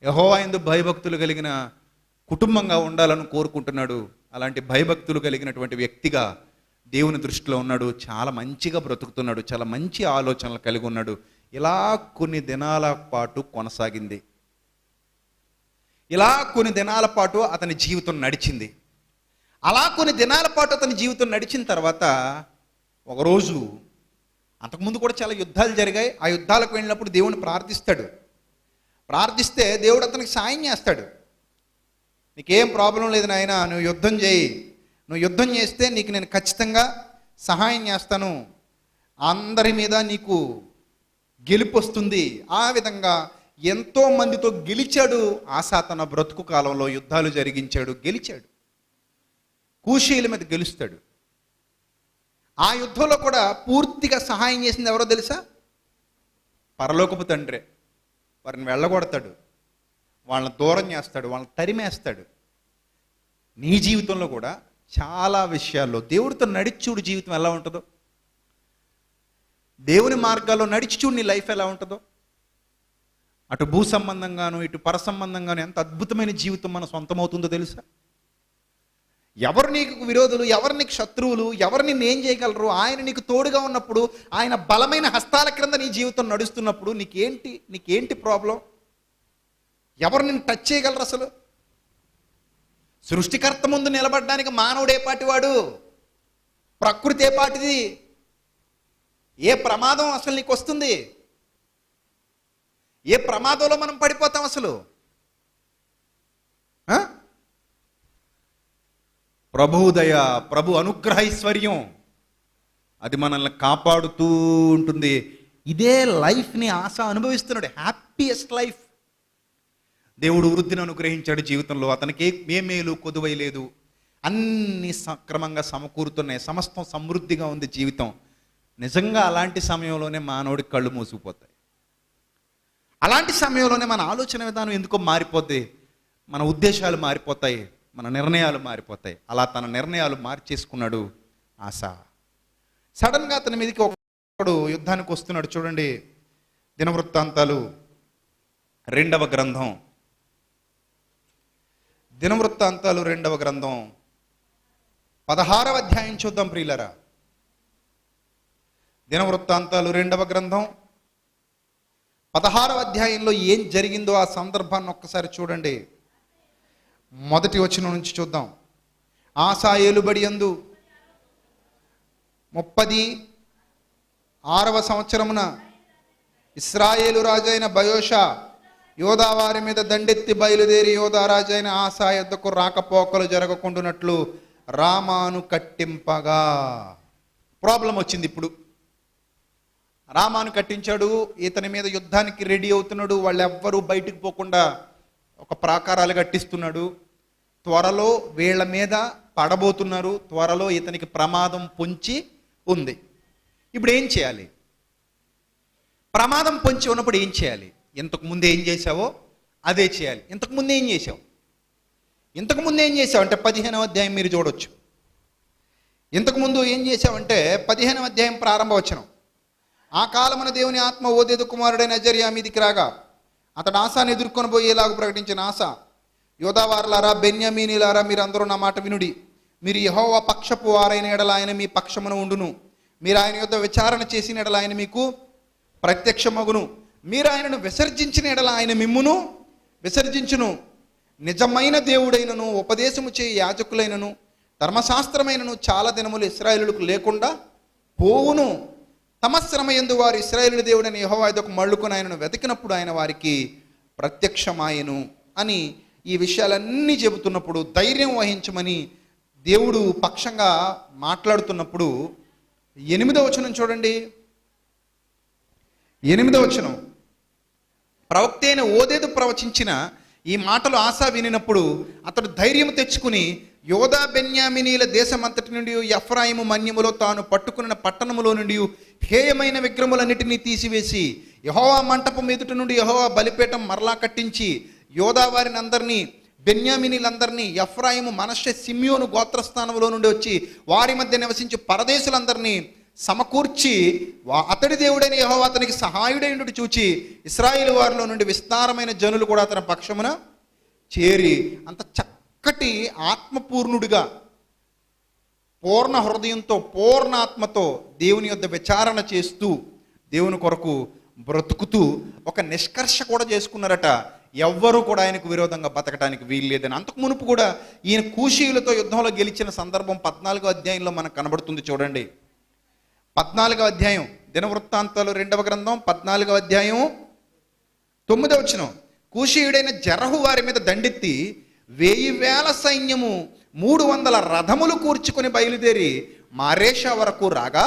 యెహోవా యందు భయభక్తులు కలిగిన కుటుంబంగా ఉండాలని కోరుకుంటున్నాడు. అలాంటి భయభక్తులు కలిగినటువంటి వ్యక్తిగా దేవుని దృష్టిలో ఉన్నాడు. చాలా మంచిగా బ్రతుకుతున్నాడు, చాలా మంచి ఆలోచనలు కలిగి ఉన్నాడు. ఇలా కొన్ని దినాల పాటు కొనసాగింది. ఇలా కొన్ని దినాల పాటు అతని జీవితం నడిచింది. అలా కొన్ని దినాల పాటు అతని జీవితం నడిచిన తర్వాత ఒకరోజు, అంతకుముందు కూడా చాలా యుద్ధాలు జరిగాయి, ఆ యుద్ధాలకు వెళ్ళినప్పుడు దేవుని ప్రార్థిస్తే దేవుడు అతనికి సాయం చేస్తాడు. నీకేం ప్రాబ్లం లేదు నాయన, నువ్వు యుద్ధం చేయి, నువ్వు యుద్ధం చేస్తే నీకు నేను ఖచ్చితంగా సహాయం చేస్తాను, అందరి మీద నీకు గెలుపు వస్తుంది. ఆ విధంగా ఎంతో మందితో గెలిచాడు. ఆసా తన బ్రతుకు కాలంలో యుద్ధాలు జరిగించాడు, గెలిచాడు. కూషీల మీద గెలుస్తాడు. ఆ యుద్ధంలో కూడా పూర్తిగా సహాయం చేసింది ఎవరో తెలుసా? పరలోకపు తండ్రే. వారిని వెళ్ళగొడతాడు, వాళ్ళని దూరం చేస్తాడు, వాళ్ళని తరిమేస్తాడు. నీ జీవితంలో కూడా చాలా విషయాల్లో దేవుడితో నడిచి చూడు జీవితం ఎలా ఉంటుందో. దేవుని మార్గాల్లో నడిచి చూడు నీ లైఫ్ ఎలా ఉంటుందో. అటు భూ సంబంధంగాను ఇటు పర సంబంధంగాను ఎంత అద్భుతమైన జీవితం మన సొంతమవుతుందో తెలుసా? ఎవరు నీకు విరోధులు, ఎవరు నీకు శత్రువులు, ఎవరు నిన్ను ఏం చేయగలరు? ఆయన నీకు తోడుగా ఉన్నప్పుడు, ఆయన బలమైన హస్తాల క్రింద నీ జీవితం నడుస్తున్నప్పుడు నీకేంటి ప్రాబ్లం? ఎవరు నిన్ను టచ్ చేయగలరు అసలు? సృష్టికర్త ముందు నిలబడడానికి మానవుడే పాటివాడు, ప్రకృతి ఏ పాటిది? ఏ ప్రమాదం అసలు నీకు వస్తుంది? ఏ ప్రమాదంలో మనం పడిపోతాం అసలు? ప్రభువు దయ, ప్రభు అనుగ్రహైశ్వర్యం అది మనల్ని కాపాడుతూ ఉంటుంది. ఇదే లైఫ్ని ఆశ అనుభవిస్తున్నాడు, హ్యాపీయెస్ట్ లైఫ్. దేవుడు వృద్ధిని అనుగ్రహించాడు జీవితంలో. అతనికి ఏ మేలు కొదువై లేదు, అన్ని సక్రమంగా సమకూరుతున్నాయి, సమస్తం సమృద్ధిగా ఉంది జీవితం. నిజంగా అలాంటి సమయంలోనే మానవుడికి కళ్ళు మూసుకుపోతాయి. అలాంటి సమయంలోనే మన ఆలోచన విధానం ఎందుకో మారిపోద్ది, మన ఉద్దేశాలు మారిపోతాయి, మన నిర్ణయాలు మారిపోతాయి. అలా తన నిర్ణయాలు మార్చేసుకున్నాడు ఆశ. సడన్గా అతని మీదకి ఒకడు యుద్ధానికి వస్తున్నాడు. చూడండి, దినవృత్తాంతాలు 2వ గ్రంథం, దినవృత్తాంతాలు 2వ గ్రంథం 16వ అధ్యాయం చూద్దాం ప్రియులరా. దినవృత్తాంతాలు 2వ గ్రంథం 16వ అధ్యాయంలో ఏం జరిగిందో ఆ సందర్భాన్ని ఒక్కసారి చూడండి. మొదటి వచనం నుంచి చూద్దాం. ఆసా ఏలుబడి యందు 36వ సంవత్సరమున ఇశ్రాయేలు రాజైన బయోషా యోధా వారి మీద దండెత్తి బయలుదేరి యోధా రాజైన ఆసా యొద్దకు రాకపోకలు జరగకుండానట్లు రామాను కట్టింపగా. ప్రాబ్లం వచ్చింది ఇప్పుడు. రామాను కట్టించాడు, ఇతని మీద యుద్ధానికి రెడీ అవుతున్నాడు. వాళ్ళెవ్వరూ బయటికి పోకుండా ఒక ప్రాకారాలు కట్టిస్తున్నాడు. త్వరలో వీళ్ళ మీద పడబోతున్నారు, త్వరలో ఇతనికి ప్రమాదం పొంచి ఉంది. ఇప్పుడు ఏం చేయాలి? ప్రమాదం పొంచి ఉన్నప్పుడు ఏం చేయాలి? ఇంతకుముందు ఏం చేశావో అదే చేయాలి. ఇంతకుముందు ఏం చేశావు అంటే 15వ అధ్యాయం మీరు చూడొచ్చు. ఇంతకుముందు ఏం చేశావంటే 15వ అధ్యాయం ప్రారంభ వచనం. ఆ కాలమున దేవుని ఆత్మ ఓదేదు కుమారుడైన అజర్యా మీదికి రాగా అతడు ఆశాను ఎదుర్కొని పోయేలాగా ప్రకటించిన ఆశ యోదావారులారా, బెన్యామీనీలారా, మీరు అందరూ నా మాట వినుడి. మీరు యెహోవా పక్షపు వారైన ఎడల ఆయన మీ పక్షమున ఉండును. మీరు ఆయన యొద్ద విచారణ చేసిన ఎడల ఆయన మీకు ప్రత్యక్షమగును. మీరు ఆయనను విసర్జించిన ఎడల ఆయన మిమ్మును విసర్జించును. నిజమైన దేవుడైనను ఉపదేశము చేయ యాజకులైనను ధర్మశాస్త్రమైనను చాలా దినములు ఇశ్రాయేలులకు లేకుండా పోవును. తమ శ్రమ యందు వారు ఇశ్రాయేలు దేవుడని యెహోవా యొద్దకు మళ్ళుకొని ఆయనను వెతికినప్పుడు ఆయన వారికి ప్రత్యక్షమాయెను అని ఈ విషయాలన్నీ చెబుతున్నప్పుడు, ధైర్యం వహించమని దేవుడు పక్షంగా మాట్లాడుతున్నప్పుడు 8వ వచనం చూడండి. 8వ వచనం, ప్రవక్త అయిన ఓదేదు ప్రవచించిన ఈ మాటలు ఆసా వినినప్పుడు అతడు ధైర్యం తెచ్చుకుని యోదా బెన్యామినీల దేశమంతటి నుండి ఎఫ్రాయిము మన్యములో తాను పట్టుకున్న పట్టణములో నుండి హేయమైన విగ్రహములన్నిటినీ తీసివేసి యెహోవా మంటపం ఎదుట నుండి యెహోవా బలిపీఠం మరలా కట్టించి యోదా వారిని అందరినీ, బెన్యామినీలందరినీ, ఎఫ్రాయిము, మనష్షె, సిమ్యోను గోత్రస్థానంలో నుండి వచ్చి వారి మధ్య నివసించి పరదేశులందరినీ సమకూర్చి అతడి దేవుడైన యెహోవా అతనికి సహాయుడైనట్టు చూచి ఇశ్రాయేలు వారిలో నుండి విస్తారమైన జనులు కూడా అతని పక్షమున చేరి అంత చక్కటి ఆత్మపూర్ణుడిగా, పూర్ణ హృదయంతో, పూర్ణ ఆత్మతో దేవుని యొద్ద విచారణ చేస్తూ దేవుని కొరకు బ్రతుకుతూ ఒక నిష్కర్ష కూడా చేసుకున్నారట. ఎవ్వరూ కూడా ఆయనకు విరోధంగా బతకడానికి వీలు లేదని. అంతకు మునుపు కూడా ఈయన కూషీయులతో యుద్ధంలో గెలిచిన సందర్భం 14వ అధ్యాయంలో మనకు కనబడుతుంది చూడండి. 14వ అధ్యాయం, దినవృత్తాంతాలు 2వ గ్రంథం 14వ అధ్యాయం 9వ వచనం, కూషీయుడైన జరహు వారి మీద దండెత్తి 1000 సైన్యము 300 రథములు కూర్చుకొని బయలుదేరి మారేషా వరకు రాగా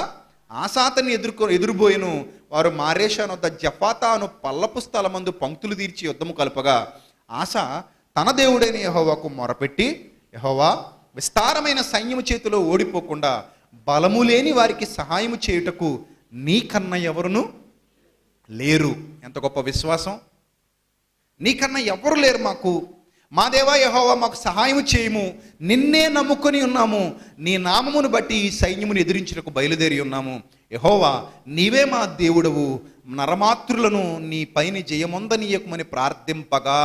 ఆసాతని ఎదురుబోయెను. వారు మారేషా వద్ద జఫాతా అను పల్లపు స్థలమందు పంక్తులు తీర్చి యుద్ధము కలుపగా ఆస తన దేవుడైన యెహోవాకు మొరపెట్టి, యెహోవా, విస్తారమైన సైన్యము చేతిలో ఓడిపోకుండా బలము లేని వారికి సహాయము చేయుటకు నీకన్నా ఎవరును లేరు. ఎంత గొప్ప విశ్వాసం! నీకన్నా ఎవరు లేరు మాకు. మా దేవా యెహోవా, మాకు సహాయము చేయము. నిన్నే నమ్ముకొని ఉన్నాము. నీ నామమును బట్టి ఈ సైన్యమును ఎదిరించుటకు బయలుదేరి ఉన్నాము. యెహోవా, నీవే మా దేవుడవు. నరమాతృలను నీ పైన జయమొందనీయకుమని ప్రార్థింపగా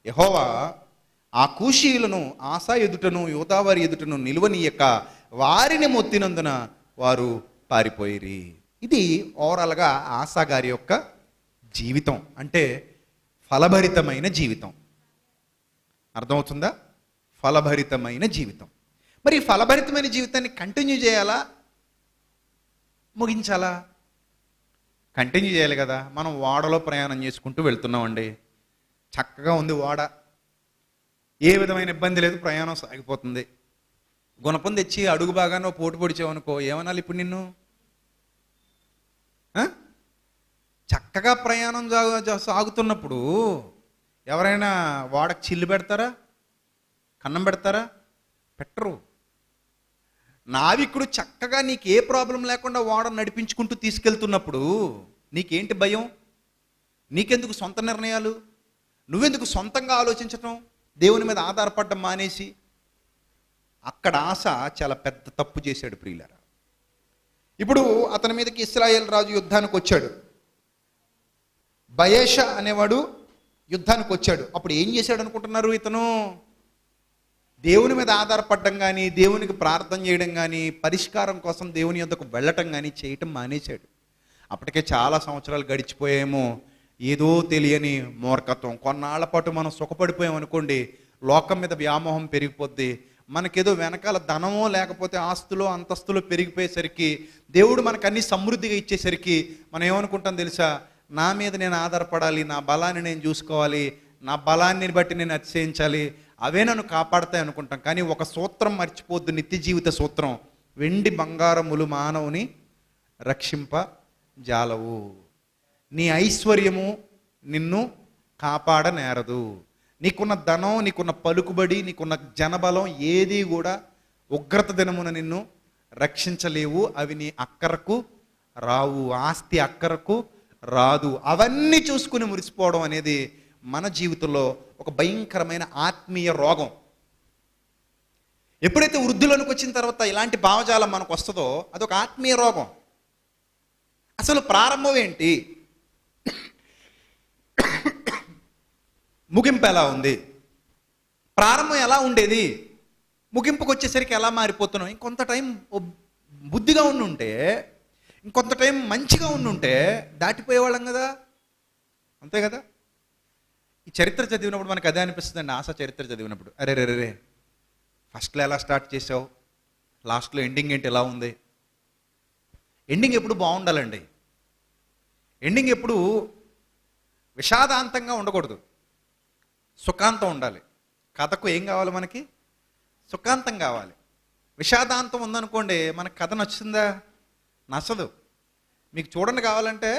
యెహోవా ఆ కూషీయులను ఆసా ఎదుటను యోదావారి ఎదుటను నిలువనీయక వారిని మొత్తినందున వారు పారిపోయిరి. ఇది ఓవరాల్గా ఆసా గారి యొక్క జీవితం. అంటే ఫలభరితమైన జీవితం. అర్థమవుతుందా? ఫలభరితమైన జీవితం. మరి ఈ ఫలభరితమైన జీవితాన్ని కంటిన్యూ చేయాలా, ముగించాలా? కంటిన్యూ చేయాలి కదా. మనం ఓడలో ప్రయాణం చేసుకుంటూ వెళ్తున్నామండి. చక్కగా ఉంది ఓడ, ఏ విధమైన ఇబ్బంది లేదు, ప్రయాణం సాగిపోతుంది. గుణపం తెచ్చి అడుగు బాగానో పోటు పొడిచావనుకో, ఏమనాలి ఇప్పుడు నిన్ను? చక్కగా ప్రయాణం సాగుతున్నప్పుడు ఎవరైనా ఓడకు చిల్లు పెడతారా? కన్నం పెడతారా? పెట్టరు. నావికుడు చక్కగా నీకు ఏ ప్రాబ్లం లేకుండా ఓడ నడిపించుకుంటూ తీసుకెళ్తున్నప్పుడు నీకేంటి భయం? నీకెందుకు సొంత నిర్ణయాలు? నువ్వెందుకు సొంతంగా ఆలోచించటం? దేవుని మీద ఆధారపడడం మానేసి. అక్కడ ఆశ చాలా పెద్ద తప్పు చేశాడు ప్రియులారా. ఇప్పుడు అతని మీదకి ఇశ్రాయేల్ రాజు యుద్ధానికి వచ్చాడు. బయేషా అనేవాడు యుద్ధానికి వచ్చాడు. అప్పుడు ఏం చేశాడు అనుకుంటున్నారు? ఇతను దేవుని మీద ఆధారపడడం కానీ, దేవునికి ప్రార్థన చేయడం కానీ, పరిష్కారం కోసం దేవుని యొద్దకు వెళ్ళటం కానీ చేయటం మానేశాడు. అప్పటికే చాలా సంవత్సరాలు గడిచిపోయేమో. ఏదో తెలియని మూర్ఖత్వం. కొన్నాళ్ల పాటు మనం సుఖపడిపోయాం అనుకోండి, లోకం మీద వ్యామోహం పెరిగిపోద్ది. మనకేదో వెనకాల ధనమో లేకపోతే ఆస్తులో అంతస్తులో పెరిగిపోయేసరికి, దేవుడు మనకు అన్ని సమృద్ధిగా ఇచ్చేసరికి మనం ఏమనుకుంటాం తెలుసా? నా మీద నేను ఆధారపడాలి, నా బలాన్ని నేను చూసుకోవాలి, నా బలాన్ని బట్టి నేను అతిశయించాలి, అవే నన్ను కాపాడతాయి అనుకుంటాం. కానీ ఒక సూత్రం మర్చిపోద్దు, నిత్య జీవిత సూత్రం. వెండి బంగారములు మానవుని రక్షింప జాలవు. నీ ఐశ్వర్యము నిన్ను కాపాడనేరదు. నీకున్న ధనం, నీకున్న పలుకుబడి, నీకున్న జనబలం ఏది కూడా ఉగ్రత దినమున నిన్ను రక్షించలేవు. అవి నీ అక్కరకు రావు. ఆస్తి అక్కరకు రాదు. అవన్నీ చూసుకుని మురిసిపోవడం అనేది మన జీవితంలో ఒక భయంకరమైన ఆత్మీయ రోగం. ఎప్పుడైతే వృద్ధులకు వచ్చిన తర్వాత ఇలాంటి భావజాలం మనకు వస్తుందో అదొక ఆత్మీయ రోగం. అసలు ప్రారంభం ఏంటి? ముగింపు ఎలా ఉంది, ప్రారంభం ఎలా ఉండేది, ముగింపుకు వచ్చేసరికి ఎలా మారిపోతున్నాం. ఇంకొంత టైం బుద్ధిగా ఉండుంటే, ఇంకొంత టైం మంచిగా ఉండుంటే దాటిపోయేవాళ్ళం కదా, అంతే కదా. ఈ చరిత్ర చదివినప్పుడు మనకు అదే అనిపిస్తుందండి. ఆశ చరిత్ర చదివినప్పుడు అరే రే రే ఫస్ట్లో ఎలా స్టార్ట్ చేసావు, లాస్ట్లో ఎండింగ్ ఏంటి ఎలా ఉంది. ఎండింగ్ ఎప్పుడు బాగుండాలండి. ఎండింగ్ ఎప్పుడు విషాదాంతంగా ఉండకూడదు, సుఖాంతం ఉండాలి. కథకు ఏం కావాలి మనకి? సుఖాంతం కావాలి. విషాదాంతం ఉందనుకోండి, మనకు కథ నచ్చుతుందా? నచ్చదు. మీకు చూడండి కావాలంటే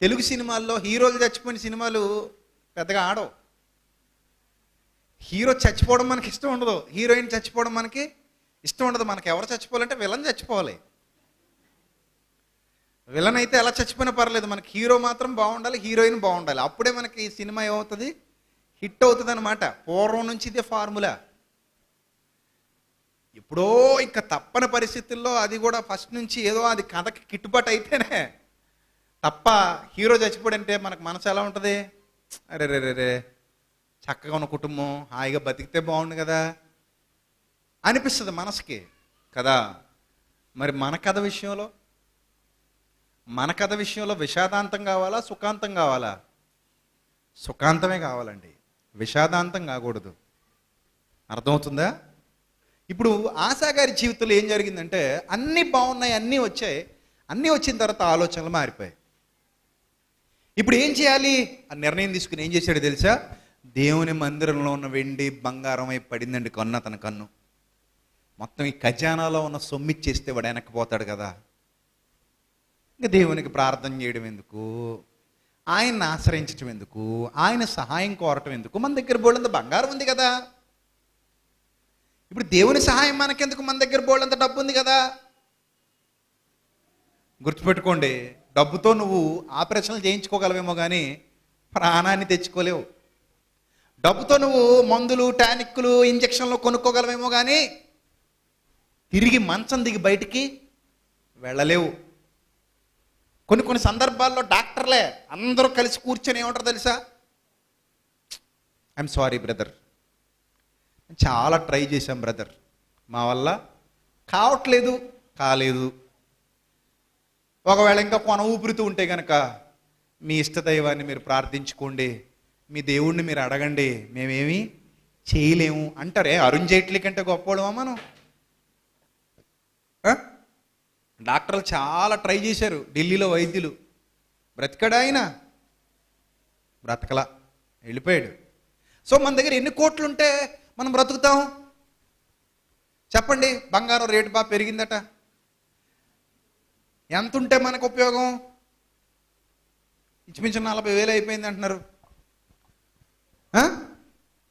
తెలుగు సినిమాల్లో హీరోలు చచ్చిపోయిన సినిమాలు పెద్దగా ఆడవు. హీరో చచ్చిపోవడం మనకి ఇష్టం ఉండదు, హీరోయిన్ చచ్చిపోవడం మనకి ఇష్టం ఉండదు. మనకి ఎవరు చచ్చిపోవాలంటే విలన్ చచ్చిపోవాలి. విలన్ అయితే ఎలా చచ్చిపోయినా పర్లేదు, మనకి హీరో మాత్రం బాగుండాలి, హీరోయిన్ బాగుండాలి. అప్పుడే మనకి ఈ సినిమా ఏమవుతుంది, హిట్ అవుతుంది అనమాట. పూర్వం నుంచి ఇదే ఫార్ములా. ఎప్పుడో ఇంకా తప్పని పరిస్థితుల్లో, అది కూడా ఫస్ట్ నుంచి ఏదో అది కథకి గిట్టుబాటు అయితేనే తప్ప హీరో చచ్చిపోడంటే మనకు మనసు ఎలా ఉంటుంది? అరే రే రే రే చక్కగా ఉన్న కుటుంబం హాయిగా బతికితే బాగుండు కదా అనిపిస్తుంది మనసుకి కదా. మరి మన కథ విషయంలో విషాదాంతం కావాలా, సుఖాంతం కావాలా? సుఖాంతమే కావాలండి, విషాదాంతం కాకూడదు. అర్థమవుతుందా? ఇప్పుడు ఆశా గారి జీవితంలో ఏం జరిగిందంటే, అన్నీ బాగున్నాయి, అన్నీ వచ్చాయి, అన్నీ వచ్చిన తర్వాత ఆలోచనలు మారిపోయాయి. ఇప్పుడు ఏం చేయాలి అని నిర్ణయం తీసుకుని ఏం చేశాడో తెలుసా? దేవుని మందిరంలో ఉన్న వెండి బంగారం అయి పడిందండి కన్ను, తన కన్ను. మొత్తం ఈ ఖజానాలో ఉన్న సొమ్మిచ్చేస్తే వాడు వెనక్కిపోతాడు కదా. ఇంకా దేవునికి ప్రార్థన చేయడం ఎందుకు, ఆయన్ని ఆశ్రయించడం ఎందుకు, ఆయన సహాయం కోరటం ఎందుకు? మన దగ్గర బోళ్ళంత బంగారం ఉంది కదా. ఇప్పుడు దేవుని సహాయం మనకెందుకు, మన దగ్గర బోళ్ళంత డబ్బు ఉంది కదా. గుర్తుపెట్టుకోండి, డబ్బుతో నువ్వు ఆపరేషన్లు చేయించుకోగలవేమో కానీ ప్రాణాన్ని తెచ్చుకోలేవు. డబ్బుతో నువ్వు మందులు, టానిక్లు, ఇంజక్షన్లు కొనుక్కోగలవేమో కానీ తిరిగి మంచం దిగి బయటికి వెళ్ళలేవు. కొన్ని సందర్భాల్లో డాక్టర్లే అందరూ కలిసి కూర్చొని ఏమంటారు తెలుసా? ఐఎమ్ సారీ బ్రదర్, చాలా ట్రై చేశాం బ్రదర్, మా వల్ల కాలేదు. ఒకవేళ ఇంకా కొన ఊపిరితూ ఉంటే కనుక మీ ఇష్టదైవాన్ని మీరు ప్రార్థించుకోండి, మీ దేవుణ్ణి మీరు అడగండి, మేమేమీ చేయలేము అంటారే. అరుణ్ జైట్లీ కంటే గొప్పవాళ్ళమా మనం? డాక్టర్లు చాలా ట్రై చేశారు, ఢిల్లీలో వైద్యులు. బ్రతికాడా ఆయన? బ్రతకలా, వెళ్ళిపోయాడు. సో మన దగ్గర ఎన్ని కోట్లు ఉంటే మనం బ్రతుకుతాం చెప్పండి? బంగారం రేటు బాగా పెరిగిందట. ఎంత ఉంటే మనకు ఉపయోగం? ఇంచుమించు 40,000 అయిపోయింది అంటున్నారు.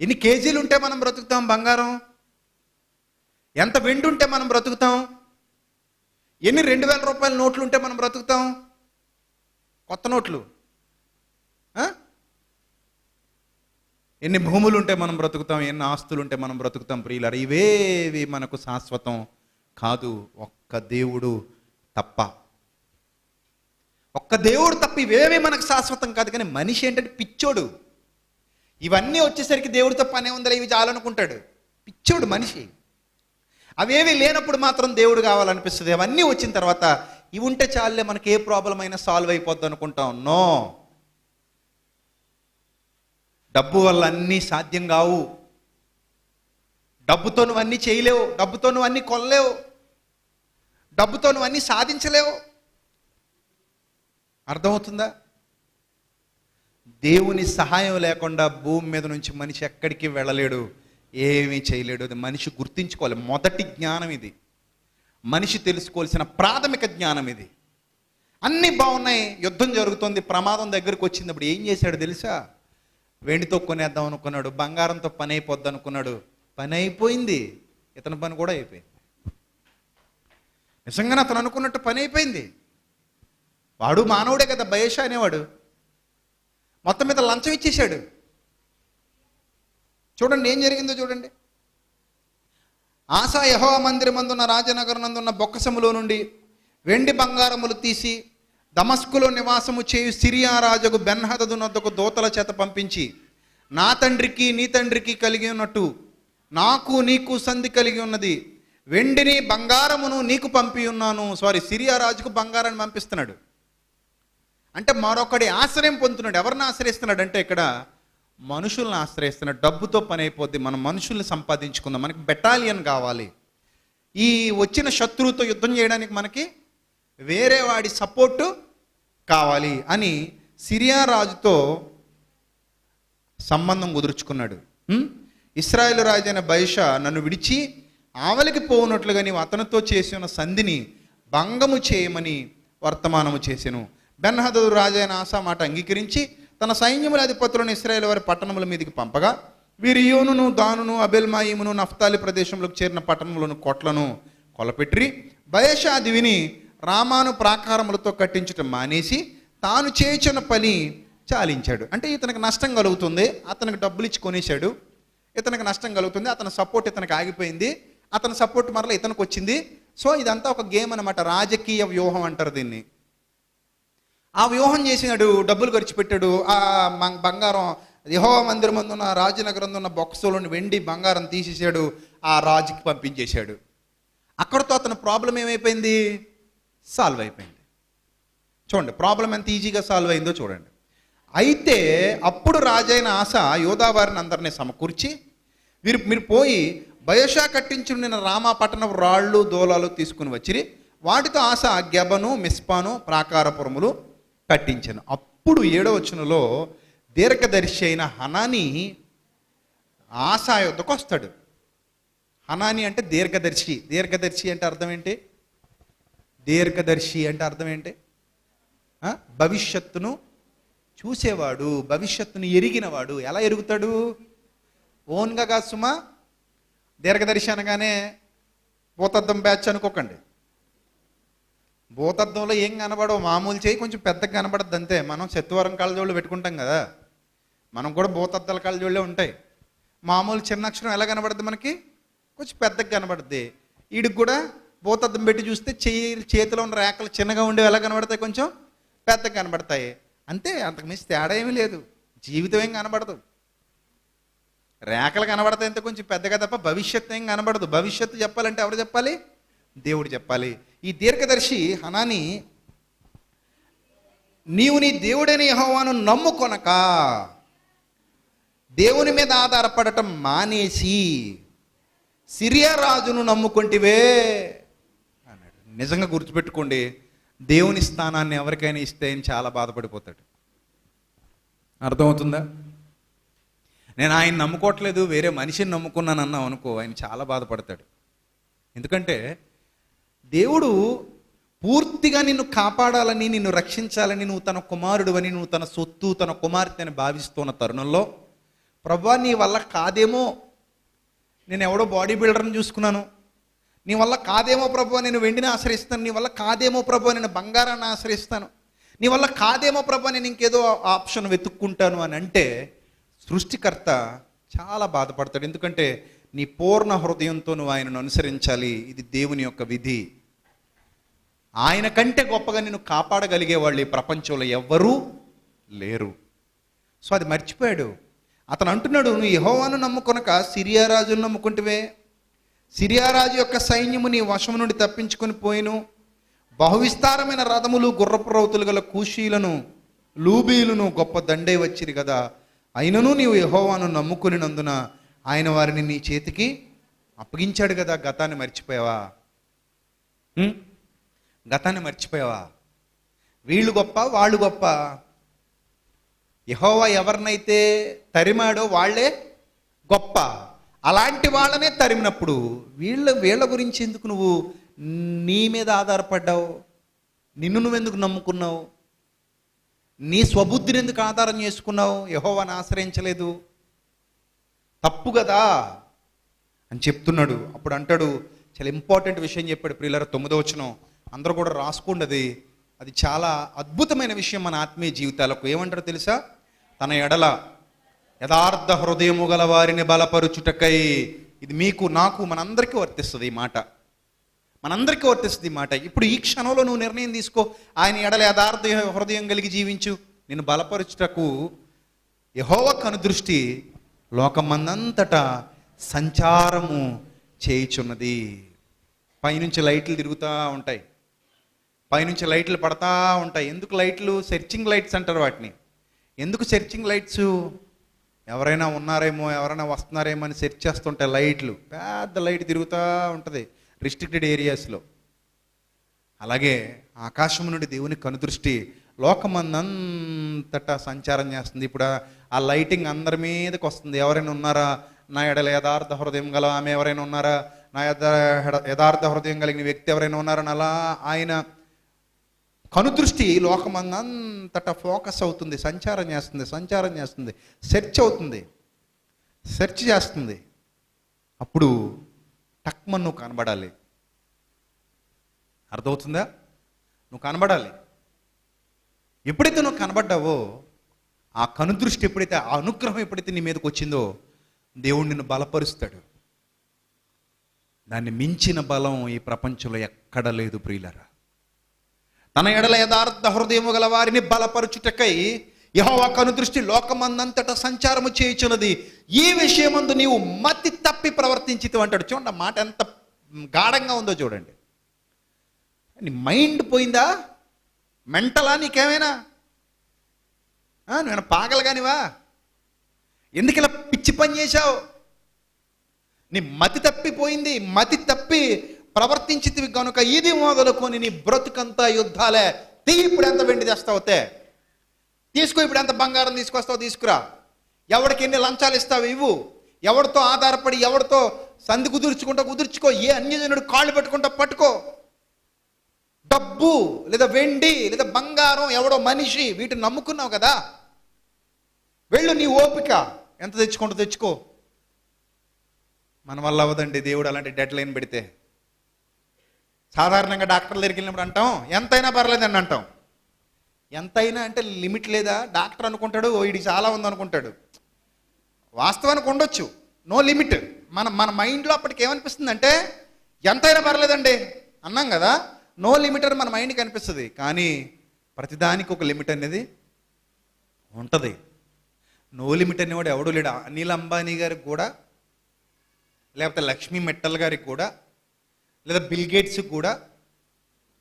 ఎన్ని కేజీలు ఉంటే మనం బ్రతుకుతాం బంగారం? ఎంత వెండి ఉంటే మనం బ్రతుకుతాం? ఎన్ని 2,000 రూపాయల నోట్లు ఉంటే మనం బ్రతుకుతాం? కొత్త నోట్లు. ఎన్ని భూములు ఉంటే మనం బ్రతుకుతాం? ఎన్ని ఆస్తులు ఉంటే మనం బ్రతుకుతాం? ప్రియులారా, ఇవేవి మనకు శాశ్వతం కాదు, ఒక్క దేవుడు తప్ప. ఒక్క దేవుడు తప్ప ఇవేవి మనకు శాశ్వతం కాదు. కానీ మనిషి ఏంటంటే పిచ్చోడు. ఇవన్నీ వచ్చేసరికి దేవుడితో పనే ఉందలే, ఇవి చాలనుకుంటాడు. పిచ్చోడు మనిషి. అవేవి లేనప్పుడు మాత్రం దేవుడు కావాలనిపిస్తుంది. అవన్నీ వచ్చిన తర్వాత ఇవి ఉంటే చాలే, మనకి ఏ ప్రాబ్లం అయినా సాల్వ్ అయిపోద్ది అనుకుంటాం. నో, డబ్బు వల్ల అన్నీ సాధ్యం కావు. డబ్బుతో నువ్వు అన్నీ చేయలేవు, డబ్బుతో నువ్వు అన్నీ కొనలేవు, డబ్బుతో నువ్వు అన్నీ సాధించలేవు. అర్థమవుతుందా? దేవుని సహాయం లేకుండా భూమి మీద నుంచి మనిషి ఎక్కడికి వెళ్ళలేడు, ఏమీ చేయలేడు. అది మనిషి గుర్తించుకోవాలి. మొదటి జ్ఞానం ఇది, మనిషి తెలుసుకోవాల్సిన ప్రాథమిక జ్ఞానం ఇది. అన్నీ బాగున్నాయి, యుద్ధం జరుగుతుంది, ప్రమాదం దగ్గరకు వచ్చినప్పుడు ఏం చేశాడు తెలుసా? వెండితో కొనేద్దాం అనుకున్నాడు, బంగారంతో పని అయిపోద్ది అనుకున్నాడు. పని అయిపోయింది, ఇతని పని కూడా అయిపోయింది. నిజంగానే అతను అనుకున్నట్టు పని అయిపోయింది. వాడు మానవుడే కదా, బయేషా అనేవాడు. మొత్తం మీద లంచం ఇచ్చేశాడు. చూడండి ఏం జరిగిందో చూడండి. ఆసా యెహోవా మందిరమందున్న రాజనగరనందున్న బొక్కసములో నుండి వెండి బంగారములు తీసి దమస్కులో నివాసము చేయు సిరియా రాజుకు బెన్హదదు నొద్దకు దూతల చేత పంపించి నా తండ్రికి నీ తండ్రికి కలిగి ఉన్నట్టు నాకు నీకు సంధి కలిగి ఉన్నది. వెండిని బంగారమును నీకు పంపి ఉన్నాను. సిరియా రాజుకు బంగారాన్ని పంపిస్తున్నాడు. అంటే మరొకడి ఆశ్రయం పొందుతున్నాడు. ఎవరిని ఆశ్రయిస్తున్నాడు అంటే ఇక్కడ మనుషుల్ని ఆశ్రయిస్తున్నాడు. డబ్బుతో పని అయిపోద్ది, మనం మనుషుల్ని సంపాదించుకుందాం, మనకి బెటాలియన్ కావాలి, ఈ వచ్చిన శత్రువుతో యుద్ధం చేయడానికి మనకి వేరే వాడి సపోర్టు కావాలి అని సిరియా రాజుతో సంబంధం కుదుర్చుకున్నాడు. ఇశ్రాయేలు రాజు అయిన బయషా నన్ను విడిచి ఆవలికి పోవునట్లుగా నీవు అతనితో చేసిన సంధిని భంగము చేయమని వర్తమానము చేసెను. బెన్హదదు రాజు అయిన ఆసా మాట అంగీకరించి తన సైన్యముల అధిపతులను ఇశ్రాయేలు వారి పట్టణముల మీదకి పంపగా వీరి యోనును దానును అబెల్మాయిమును నఫ్తాలి ప్రదేశంలోకి చేరిన పట్టణములను కొట్లను కొలపెట్టి బయషా అది విని రామాను ప్రాకారములతో కట్టించటం మానేసి తాను చేయించిన పని చాలించాడు. అంటే ఇతనికి నష్టం కలుగుతుంది, అతనికి డబ్బులు ఇచ్చి కొనేశాడు, ఇతనికి నష్టం కలుగుతుంది, అతని సపోర్ట్ ఇతనికి ఆగిపోయింది, అతని సపోర్ట్ మరలా ఇతనికి వచ్చింది. ఇదంతా ఒక గేమ్ అనమాట, రాజకీయ వ్యూహం అంటారు దీన్ని. ఆ వ్యూహం చేసినాడు, డబ్బులు ఖర్చు పెట్టాడు, ఆ బంగారం యెహోవా మందిరం ముందు ఉన్న రాజనగరం ఉన్న బొక్సులోని వెండి బంగారం తీసేసాడు, ఆ రాజుకి పంపించేశాడు. అక్కడితో అతని ప్రాబ్లం ఏమైపోయింది? సాల్వ్ అయిపోయింది. చూడండి ప్రాబ్లం ఎంత ఈజీగా సాల్వ్ అయిందో చూడండి. అయితే అప్పుడు రాజైన ఆస యోధా వారిని అందరినీ సమకూర్చి మీరు పోయి బయషా కట్టించుండిన రామా పట్టణం రాళ్ళు దోలాలు తీసుకుని వచ్చిరి. వాటితో ఆస గెబను మిస్పాను ప్రాకారపురములు కట్టించాను. అప్పుడు 7వ వచనంలో దీర్ఘదర్శి అయిన హనాని ఆసా యొద్దకు వస్తాడు. హనాని అంటే దీర్ఘదర్శి. దీర్ఘదర్శి అంటే అర్థం ఏంటి? దీర్ఘదర్శి అంటే అర్థం ఏంటి? భవిష్యత్తును చూసేవాడు, భవిష్యత్తును ఎరిగినవాడు. ఎలా ఎరుగుతాడు? ఓన్గా కాదు సుమా. దీర్ఘదర్శి అనగానే భూతద్దం బ్యాచ్ అనుకోకండి. భూతద్దంలో ఏం కనబడవు, మామూలు చేయి కొంచెం పెద్దగా కనబడద్దు అంతే. మనం శత్వరం కళ్ళజోళ్ళు పెట్టుకుంటాం కదా, మనం కూడా భూతద్దాల కళ్ళజోళ్ళే ఉంటాయి. మామూలు చిన్న అక్షరం ఎలా కనబడుద్ది మనకి? కొంచెం పెద్దగా కనబడుద్ది. వీడికి కూడా భూతద్దం పెట్టి చూస్తే చేతిలో ఉన్న రేఖలు చిన్నగా ఉండేవి ఎలా కనబడతాయి? కొంచెం పెద్దగా కనబడతాయి అంతే, అంతకు మించి తేడా ఏమీ లేదు. జీవితం ఏం కనబడదు, రేఖలు కనబడతాయి అంతే కొంచెం పెద్దగా, తప్ప భవిష్యత్తు ఏం కనబడదు. భవిష్యత్తు చెప్పాలంటే ఎవరు చెప్పాలి? దేవుడు చెప్పాలి. ఈ దీర్ఘదర్శి హనాని నీవు నీ దేవుడైన యెహోవాను నమ్ముకొనక దేవుని మీద ఆధారపడటం మానేసి సిరియా రాజును నమ్ముకుంటివే అన్నాడు. నిజంగా గుర్తుపెట్టుకోండి, దేవుని స్థానాన్ని ఎవరికైనా ఇస్తే ఆయన చాలా బాధపడిపోతాడు. అర్థమవుతుందా? నేను ఆయన నమ్ముకోవట్లేదు, వేరే మనిషిని నమ్ముకున్నాను అన్నావు అనుకో, ఆయన చాలా బాధపడతాడు. ఎందుకంటే దేవుడు పూర్తిగా నిన్ను కాపాడాలని, నిన్ను రక్షించాలని, నువ్వు తన కుమారుడు అని, నువ్వు తన సొత్తు, తన కుమార్తె అని భావిస్తున్న తరుణంలో ప్రభువా నీ వల్ల కాదేమో, నేను ఎవడో బాడీ బిల్డర్ని చూసుకున్నాను, నీ వల్ల కాదేమో ప్రభువా నేను వెండిని ఆశ్రయిస్తాను, నీ వల్ల కాదేమో ప్రభువా నేను బంగారాన్ని ఆశ్రయిస్తాను, నీ వల్ల కాదేమో ప్రభువా నేను ఇంకేదో ఆప్షన్ వెతుక్కుంటాను అని అంటే సృష్టికర్త చాలా బాధపడతాడు. ఎందుకంటే నీ పూర్ణ హృదయంతో నువ్వు ఆయనను అనుసరించాలి. ఇది దేవుని యొక్క విధి. ఆయన కంటే గొప్పగా నిన్ను కాపాడగలిగే వాళ్ళు ఈ ప్రపంచంలో ఎవ్వరూ లేరు. అది మర్చిపోయాడు. అతను అంటున్నాడు, నువ్వు యెహోవాను నమ్ముకొనక సిరియా రాజును నమ్ముకుంటువే. సిరియా రాజు యొక్క సైన్యము నీ వశము నుండి తప్పించుకొని పోయిను. బహువిస్తారమైన రథములు గుర్రపు రౌతులు గల కూషీలను లూబీలను గొప్ప దండే వచ్చిరి కదా. అయినను నీవు యెహోవాను నమ్ముకునినందున ఆయన వారిని నీ చేతికి అప్పగించాడు కదా. గతాన్ని మర్చిపోయావా? గతాన్ని మర్చిపోయావా? వీళ్ళు గొప్ప, వాళ్ళు గొప్ప. యెహోవా ఎవరినైతే తరిమాడో వాళ్ళే గొప్ప. అలాంటి వాళ్ళనే తరిమినప్పుడు వీళ్ళ గురించి ఎందుకు నువ్వు నీ మీద ఆధారపడ్డావు? నిన్ను నువ్వెందుకు నమ్ముకున్నావు? నీ స్వబుద్ధిని ఎందుకు ఆధారం చేసుకున్నావు? యెహోవాను ఆశ్రయించలేదు. తప్పు కదా అని చెప్తున్నాడు. అప్పుడు అంటాడు, చాలా ఇంపార్టెంట్ విషయం చెప్పాడు ప్రియులారా. 9వ వచనం అందరూ కూడా రాసుకుండది. అది చాలా అద్భుతమైన విషయం మన ఆత్మీయ జీవితాలకు. ఏమంటారో తెలుసా? తన ఎడల యథార్థ హృదయము గల వారిని బలపరుచుటకై. ఇది మీకు, నాకు, మనందరికీ వర్తిస్తుంది ఈ మాట. మనందరికీ వర్తిస్తుంది ఈ మాట. ఇప్పుడు ఈ క్షణంలో నువ్వు నిర్ణయం తీసుకో, ఆయన ఎడల యథార్థ హృదయం కలిగి జీవించు. నిన్ను బలపరుచుటకు యెహోవా కనుదృష్టి లోకమందంతటా సంచారము చేయుచున్నది. పైనుంచి లైట్లు తిరుగుతూ ఉంటాయి, పైనుంచి లైట్లు పడతా ఉంటాయి. ఎందుకు లైట్లు? సెర్చింగ్ లైట్స్ అంటారు వాటిని. ఎందుకు సెర్చింగ్ లైట్స్? ఎవరైనా ఉన్నారేమో, ఎవరైనా వస్తున్నారేమో అని సెర్చ్ చేస్తుంటాయి లైట్లు. పెద్ద లైట్ తిరుగుతూ ఉంటుంది రిస్ట్రిక్టెడ్ ఏరియాస్లో. అలాగే ఆకాశం నుండి దేవుని కనుదృష్టి లోకమందంతటా సంచారం చేస్తుంది. ఇప్పుడు ఆ లైటింగ్ అందరి మీదకి వస్తుంది. ఎవరైనా ఉన్నారా నా ఎడల యథార్థ హృదయం గల ఆమె? ఎవరైనా ఉన్నారా నా యథార్థ హృదయం కలిగిన వ్యక్తి? ఎవరైనా ఉన్నారని అలా ఆయన కనుదృష్టి లోకమందంతటా ఫోకస్ అవుతుంది, సంచారం చేస్తుంది, సెర్చ్ అవుతుంది, సెర్చ్ చేస్తుంది. అప్పుడు టక్మన్ నువ్వు కనబడాలి. అర్థమవుతుందా? నువ్వు కనబడాలి. ఎప్పుడైతే నువ్వు కనబడ్డావో, ఆ కనుదృష్టి ఎప్పుడైతే, ఆ అనుగ్రహం ఎప్పుడైతే నీ మీదకి వచ్చిందో, దేవుడు నిన్ను బలపరుస్తాడు. దాన్ని మించిన బలం ఈ ప్రపంచంలో ఎక్కడ లేదు ప్రియులారా. తన ఎడల యథార్థ హృదయము గల వారిని బలపరుచుటకై యెహోవా కనుదృష్టి లోకమందంతటా సంచారము చేయుచున్నది. ఈ విషయమందు నీవు మతి తప్పి ప్రవర్తించితివి అంటాడు. చూడండి ఆ మాట ఎంత గాఢంగా ఉందో చూడండి. నీ మైండ్ పోయిందా? మెంటలా? నీకేమైనా నువ్వేనా పాగలు కానివా? ఎందుకు ఇలా పిచ్చి పని చేశావు? నీ మతి తప్పిపోయింది. మతి తప్పి ప్రవర్తించితివి కనుక ఇది మొదలుకొని నీ బ్రతుకంతా యుద్ధాలే. ఇప్పుడు ఎంత వెండి తెస్తావుతే తీసుకో, ఇప్పుడు ఎంత బంగారం తీసుకొస్తావు తీసుకురా, ఎవరికి ఎన్ని లంచాలు ఇస్తావు ఇవ్వు, ఎవరితో ఆధారపడి ఎవరితో సంధి కుదుర్చుకో, ఏ అన్యజనుడు కాళ్ళు పెట్టుకుంటా పట్టుకో. డబ్బు లేదా వెండి లేదా బంగారం, ఎవడో మనిషి, వీటిని నమ్ముకున్నావు కదా. వెళ్ళు, నీ ఓపిక ఎంత తెచ్చుకో. మన వల్ల అవ్వదండి దేవుడు అలాంటి డెడ్ లైన్ పెడితే. సాధారణంగా డాక్టర్ల దగ్గరికి వెళ్ళినప్పుడు అంటాం ఎంతైనా పర్లేదని అంటాం. ఎంతైనా అంటే లిమిట్ లేదా? డాక్టర్ అనుకుంటాడు ఇది చాలా ఉంది అనుకుంటాడు. వాస్తవానికి ఉండొచ్చు, నో లిమిట్. మన మైండ్లో అప్పటికి ఏమనిపిస్తుంది అంటే ఎంతైనా పర్లేదండి అన్నాం కదా, నో లిమిట్ అని మన మైండ్కి అనిపిస్తుంది. కానీ ప్రతిదానికి ఒక లిమిట్ అనేది ఉంటుంది. నో లిమిట్ అనేవాడు ఎవడూ లేడు. అనిల్ అంబానీ గారికి కూడా, లేకపోతే లక్ష్మీ మిట్టల్ గారికి కూడా, లేదా బిల్ గేట్స్కి కూడా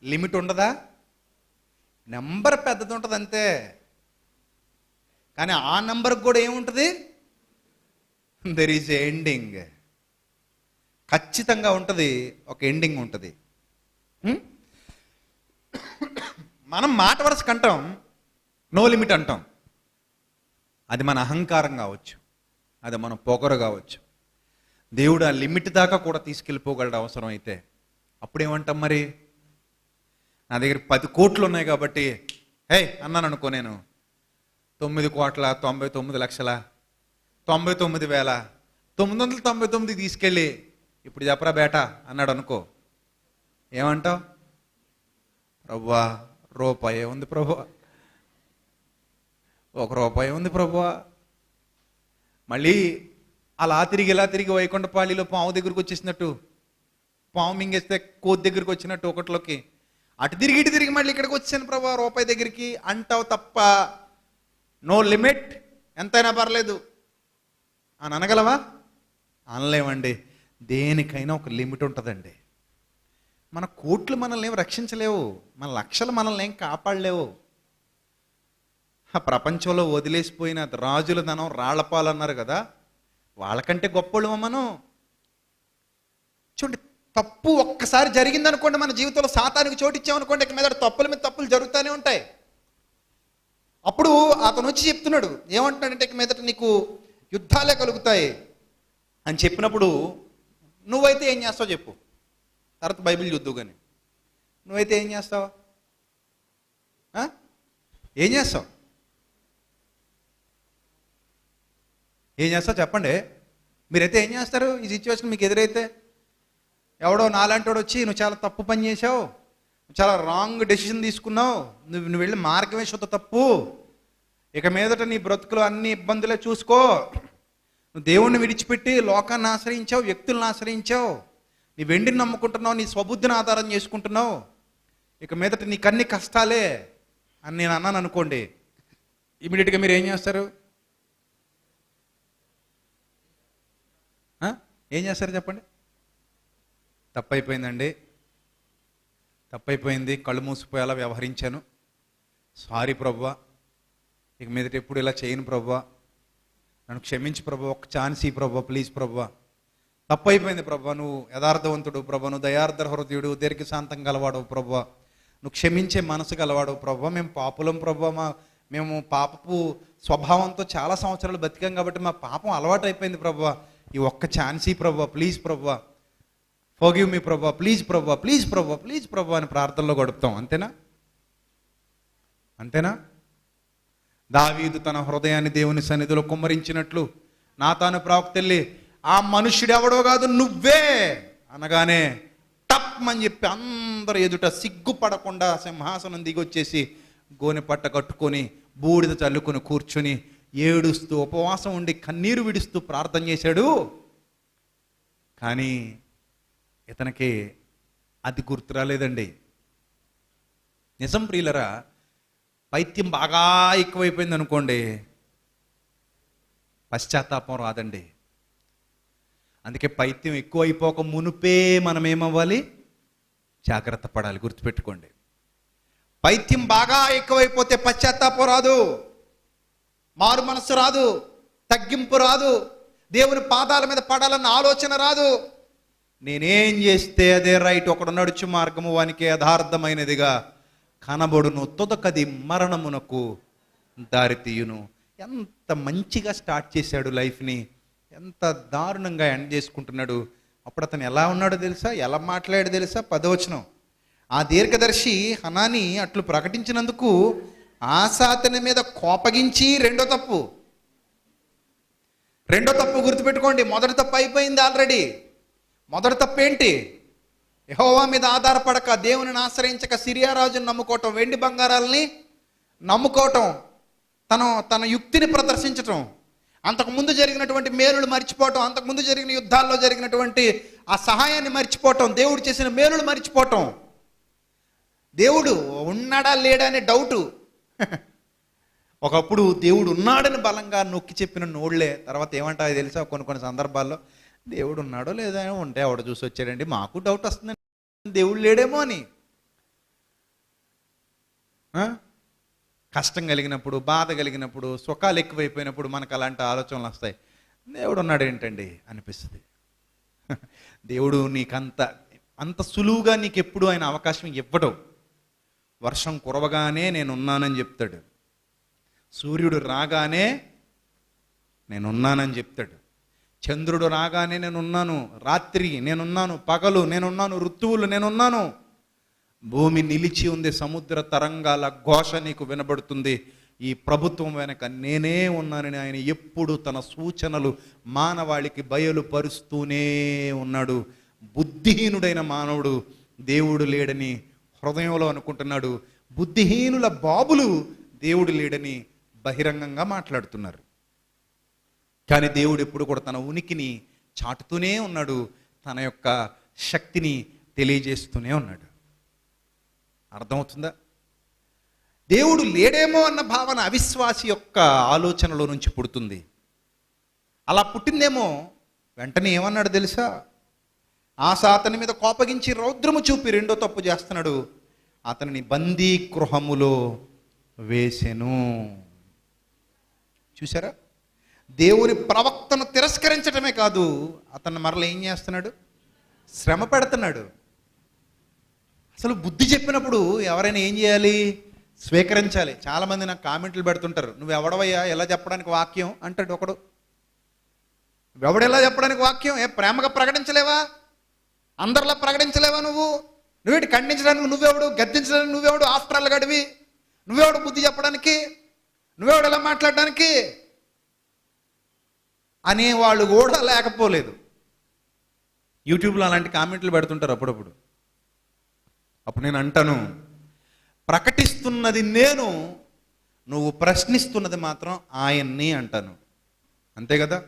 లిమిట్ ఉండదా? నెంబర్ పెద్దది ఉంటుంది అంతే. కానీ ఆ నెంబర్కి కూడా ఏముంటుంది? There is ending. ఖచ్చితంగా ఉంటుంది, ఒక ఎండింగ్ ఉంటుంది. మనం మాట వరుసకు అంటాం నో లిమిట్ అంటాం. అది మన అహంకారం కావచ్చు, అది మన పొగరు కావచ్చు. దేవుడు ఆ లిమిట్ దాకా కూడా తీసుకెళ్ళిపోగలడు అవసరం అయితే. అప్పుడేమంటాం మరి? నా దగ్గర 10 కోట్లు ఉన్నాయి కాబట్టి అన్నాను అనుకో, నేను 9,99,99,999 తీసుకెళ్ళి ఇప్పుడు చెప్పరా బేటా అన్నాడు అనుకో, ఏమంటావు? ప్రభువా రూపాయి ఉంది ప్రభువా, 1 రూపాయి ఉంది ప్రభువా. మళ్ళీ అలా తిరిగి ఇలా తిరిగి వైకుంఠపాళిలో పాము దగ్గరికి వచ్చేసినట్టు, పాము మింగేస్తే కోతి దగ్గరికి వచ్చినట్టు ఒకటిలోకి అటు తిరిగి ఇటు తిరిగి మళ్ళీ ఇక్కడికి వచ్చాను ప్రభా రూపాయి దగ్గరికి అంటావు తప్ప నో లిమిట్, ఎంతైనా పర్లేదు అని అనగలవా? అనలేమండి. దేనికైనా ఒక లిమిట్ ఉంటుందండి. మన కోట్లు మనల్ని ఏం రక్షించలేవు, మన లక్షలు మనల్ని ఏం కాపాడలేవు. ఆ ప్రపంచంలో వదిలేసిపోయిన రాజుల ధనం రాళ్లపాలన్నారు కదా, వాళ్ళకంటే గొప్పలు మనం. చూడండి, తప్పు ఒక్కసారి జరిగిందనుకోండి మన జీవితంలో, సాతానికి చోటు ఇచ్చామనుకోండి, ఇక మీద తప్పుల మీద తప్పులు జరుగుతూనే ఉంటాయి. అప్పుడు అతను వచ్చి చెప్తున్నాడు, ఏమంటున్నాడంటే ఇక మీదట నీకు యుద్ధాలే కలుగుతాయి అని చెప్పినప్పుడు నువ్వైతే ఏం చేస్తావు చెప్పు, తర్వాత బైబిల్ చూద్దు కానీ. నువ్వైతే ఏం చేస్తావు? ఏం చేస్తావు? ఏం చేస్తావు చెప్పండి. మీరైతే ఏం చేస్తారు ఈ సిచ్యువేషన్ మీకు ఎదురైతే? ఎవడో నాలాంటోడు వచ్చి నువ్వు చాలా తప్పు పని చేసావు, నువ్వు చాలా రాంగ్ డెసిషన్ తీసుకున్నావు, నువ్వు వెళ్ళి మార్గమే శుద్ధ తప్పు, ఇక మీదట నీ బ్రతుకులు అన్ని ఇబ్బందులే చూసుకో, నువ్వు దేవుణ్ణి విడిచిపెట్టి లోకాన్ని ఆశ్రయించావు, వ్యక్తులను ఆశ్రయించావు, నీ వెండిని నమ్ముకుంటున్నావు, నీ స్వబుద్ధిని ఆధారం చేసుకుంటున్నావు, ఇక మీదట నీకు అన్ని కష్టాలే అని నేను అన్నాను అనుకోండి, ఇమీడియట్గా మీరు ఏం చేస్తారు? ఏం చేస్తారు చెప్పండి? తప్పైపోయిందండి, తప్పైపోయింది, కళ్ళు మూసిపోయేలా వ్యవహరించాను, సారీ ప్రభువా, ఇక మీదట ఎప్పుడు ఇలా చేయను ప్రభువా, నన్ను క్షమించి ప్రభువా, ఒక్క ఛాన్స్ ఈ ప్రభువా, ప్లీజ్ ప్రభువా, తప్పైపోయింది ప్రభువా, నువ్వు యథార్థవంతుడు ప్రభువా, నువ్వు దయార్ద్ర హృదయుడు, దీర్ఘశాంతం గలవాడు ప్రభువా, నువ్వు క్షమించే మనసు గలవాడు ప్రభువా, మేము పాపులం ప్రభువా, మేము పాపపు స్వభావంతో చాలా సంవత్సరాలు బతికాం కాబట్టి మా పాపం అలవాటు అయిపోయింది ప్రభువా, ఈ ఒక్క ఛాన్స్ ఈ ప్రభువా, ప్లీజ్ ప్రభువా, ఫర్గివ్ మీ ప్రభువా, ప్లీజ్ ప్రభువా, ప్లీజ్ ప్రభువా, ప్లీజ్ ప్రభువా అని ప్రార్థనలో గడుపుతాం. అంతేనా? అంతేనా? దావీదు తన హృదయాన్ని దేవుని సన్నిధిలో కుమ్మరించినట్లు నాతాను ప్రవక్త వెళ్ళి ఆ మనుష్యుడు ఎవడో కాదు నువ్వే అనగానే టప్ అని చెప్పి అందరు ఎదుట సిగ్గుపడకుండా సింహాసనం దిగొచ్చేసి గోనె పట్ట కట్టుకొని బూడిద చల్లుకొని కూర్చుని ఏడుస్తూ ఉపవాసం ఉండి కన్నీరు విడుస్తూ ప్రార్థన చేశాడు. కానీ ఇతనికి అది గుర్తు రాలేదండి. నిజం ప్రియులరా, పైత్యం బాగా ఎక్కువైపోయింది అనుకోండి, పశ్చాత్తాపం రాదండి. అందుకే పైత్యం ఎక్కువైపోక మునుపే మనం ఏమవ్వాలి? జాగ్రత్త పడాలి. గుర్తుపెట్టుకోండి, పైత్యం బాగా ఎక్కువైపోతే పశ్చాత్తాపం రాదు, మారు మనస్సు రాదు, తగ్గింపు రాదు, దేవుని పాదాల మీద పడాలన్న ఆలోచన రాదు. నేనేం చేస్తే అదే రైట్, ఒకడు నడుచు మార్గము వానికి యథార్థమైనదిగా కనబడును, తుదకది మరణమునకు దారితీయును. ఎంత మంచిగా స్టార్ట్ చేశాడు లైఫ్ని, ఎంత దారుణంగా ఎండ్ చేసుకుంటున్నాడు. అప్పుడు అతను ఎలా ఉన్నాడో తెలుసా? ఎలా మాట్లాడాడో తెలుసా? 10వ వచనం, ఆ దీర్ఘదర్శి హనాని అట్లు ప్రకటించినందుకు ఆసా అతని మీద కోపగించి రెండో తప్పు గుర్తుపెట్టుకోండి. మొదటి తప్పు అయిపోయింది ఆల్రెడీ. మొదటి తప్పు ఏంటి? యెహోవా మీద ఆధారపడక, దేవుని ఆశ్రయించక, సిరియా రాజుని నమ్ముకోవటం, వెండి బంగారాలని నమ్ముకోవటం, తన యుక్తిని ప్రదర్శించటం, అంతకుముందు జరిగినటువంటి మేలులు మర్చిపోవటం, అంతకుముందు జరిగిన యుద్ధాల్లో జరిగినటువంటి ఆ సహాయాన్ని మర్చిపోవటం, దేవుడు చేసిన మేలులు మర్చిపోవటం, దేవుడు ఉన్నాడా లేడా అనే డౌటు. ఒకప్పుడు దేవుడు ఉన్నాడని బలంగా నొక్కి చెప్పిన నోళ్లే తర్వాత ఏమంటారో తెలుసా? కొన్ని సందర్భాల్లో దేవుడు ఉన్నాడో లేదా ఉంటే ఆవిడ చూసి వచ్చాడండి, మాకు డౌట్ వస్తుందండి దేవుడు లేడేమో అని. కష్టం కలిగినప్పుడు, బాధ కలిగినప్పుడు, సుఖాలు ఎక్కువైపోయినప్పుడు మనకు అలాంటి ఆలోచనలు వస్తాయి. దేవుడు ఉన్నాడు ఏంటండి అనిపిస్తుంది. దేవుడు అంత సులువుగా నీకు ఎప్పుడు ఆయన అవకాశం ఇవ్వడు. వర్షం కురవగానే నేనున్నానని చెప్తాడు, సూర్యుడు రాగానే నేనున్నానని చెప్తాడు, చంద్రుడు రాగానే నేనున్నాను, రాత్రి నేనున్నాను, పగలు నేనున్నాను, ఋతువులు నేనున్నాను, భూమి నిలిచి ఉంది, సముద్ర తరంగాల ఘోష నీకు వినబడుతుంది, ఈ ప్రభుత్వం వెనక నేనే ఉన్నానని ఆయన ఎప్పుడు తన సూచనలు మానవాళికి బయలుపరుస్తూనే ఉన్నాడు. బుద్ధిహీనుడైన మానవుడు దేవుడు లేడని హృదయంలో అనుకుంటున్నాడు, బుద్ధిహీనుల బాబులు దేవుడు లేడని బహిరంగంగా మాట్లాడుతున్నారు. కానీ దేవుడు ఎప్పుడు కూడా తన ఉనికిని చాటుతూనే ఉన్నాడు, తన యొక్క శక్తిని తెలియజేస్తూనే ఉన్నాడు. అర్థమవుతుందా? దేవుడు లేడేమో అన్న భావన అవిశ్వాసి యొక్క ఆలోచనలో నుంచి పుడుతుంది. అలా పుట్టిందేమో వెంటనే ఏమన్నాడు తెలుసా? ఆసా అతని మీద కోపగించి రౌద్రము చూపి రెండో తప్పు చేస్తున్నాడు, అతనిని బందీ గృహములో వేసెను. చూసారా? దేవుని ప్రవక్తను తిరస్కరించడమే కాదు, అతన్ని మరలా ఏం చేస్తున్నాడు? శ్రమ పెడుతున్నాడు. అసలు బుద్ధి చెప్పినప్పుడు ఎవరైనా ఏం చేయాలి? స్వీకరించాలి. చాలామంది నాకు కామెంట్లు పెడుతుంటారు, నువ్వు ఎవడవయ్యా ఎలా చెప్పడానికి వాక్యం అంటాడు ఒకడు. ఎవడెలా చెప్పడానికి వాక్యం? ప్రేమగా ప్రకటించలేవా? అందరిలా ప్రకటించలేవా? నువ్వేటి ఖండించడానికి నువ్వెవడు? గద్దించడానికి నువ్వెవడు? ఆఫ్టర్లు గడివి నువ్వెవడు? బుద్ధి చెప్పడానికి నువ్వెవడు? ఎలా మాట్లాడడానికి అనేవాళ్ళు కూడా లేకపోలేదు. యూట్యూబ్లో అలాంటి కామెంట్లు పెడుతుంటారు అప్పుడప్పుడు. అప్పుడు నేను అంటాను, ప్రకటిస్తున్నది నేను, నువ్వు ప్రశ్నిస్తున్నది మాత్రం ఆయన్ని అంటాను. అంతే కదా?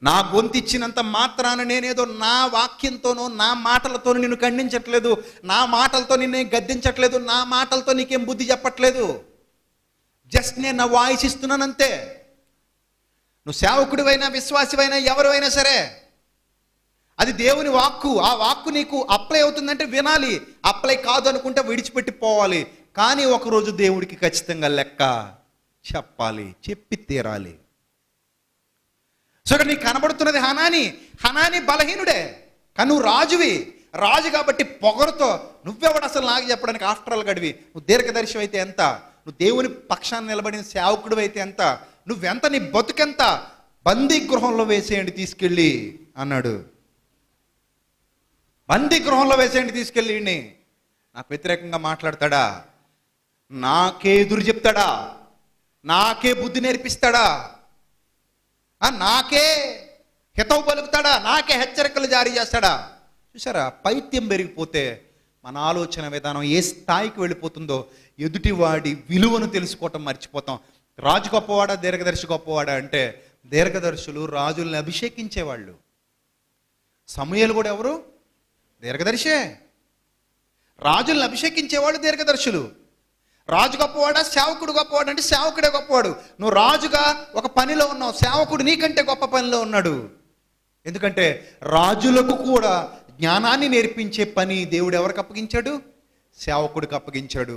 నా గొంతిచ్చినంత మాత్రాన నేనేదో నా వాక్యంతోనో నా మాటలతోనో నిన్ను ఖండించట్లేదు, నా మాటలతో నిన్నే గద్దించట్లేదు, నా మాటలతో నీకేం బుద్ధి చెప్పట్లేదు. జస్ట్ నేను నా వాయిస్ ఇస్తున్నాను అంతే. నువ్వు సేవకుడివైనా విశ్వాసివైనా ఎవరైనా సరే అది దేవుని వాక్కు. ఆ వాక్కు నీకు అప్లై అవుతుందంటే వినాలి, అప్లై కాదు అనుకుంటే విడిచిపెట్టి పోవాలి. కానీ ఒకరోజు దేవుడికి ఖచ్చితంగా లెక్క చెప్పాలి, చెప్పి తీరాలి. సో ఇక్కడ నీకు కనబడుతున్నది హనాని బలహీనుడే, కానీ నువ్వు రాజువి. రాజు కాబట్టి పొగరుతో నువ్వెవడు అసలు నాకు చెప్పడానికి, ఆఫ్టర్ ఆల్ గడివి, నువ్వు దీర్ఘదర్శి అయితే ఎంత, నువ్వు దేవుని పక్షాన్ని నిలబడిన సేవకుడు అయితే ఎంత, నువ్వెంత, నీ బతుకెంత, బందీ గృహంలో వేసేయండి తీసుకెళ్ళి అన్నాడు. బందీ గృహంలో వేసేయండి తీసుకెళ్ళి. నాకు వ్యతిరేకంగా మాట్లాడతాడా, నాకే ఎదురు చెప్తాడా, నాకే బుద్ధి నేర్పిస్తాడా, నాకే హితవు పలుకుతాడా, నాకే హెచ్చరికలు జారీ చేస్తాడా. చూసారా, పైత్యం పెరిగిపోతే మన ఆలోచన విధానం ఏ స్థాయికి వెళ్ళిపోతుందో, ఎదుటివాడి విలువను తెలుసుకోవటం మర్చిపోతాం. రాజు గొప్పవాడా, దీర్ఘదర్శి గొప్పవాడా అంటే, దీర్ఘదర్శులు రాజుల్ని అభిషేకించేవాళ్ళు. సమూయేలు కూడా ఎవరు? దీర్ఘదర్శే. రాజుల్ని అభిషేకించేవాళ్ళు దీర్ఘదర్శులు. రాజు గొప్పవాడా, సేవకుడు గొప్పవాడు అంటే సేవకుడే గొప్పవాడు. నువ్వు రాజుగా ఒక పనిలో ఉన్నావు, సేవకుడు నీకంటే గొప్ప పనిలో ఉన్నాడు. ఎందుకంటే రాజులకు కూడా జ్ఞానాన్ని నేర్పించే పని దేవుడు ఎవరికి అప్పగించాడు? సేవకుడికి అప్పగించాడు.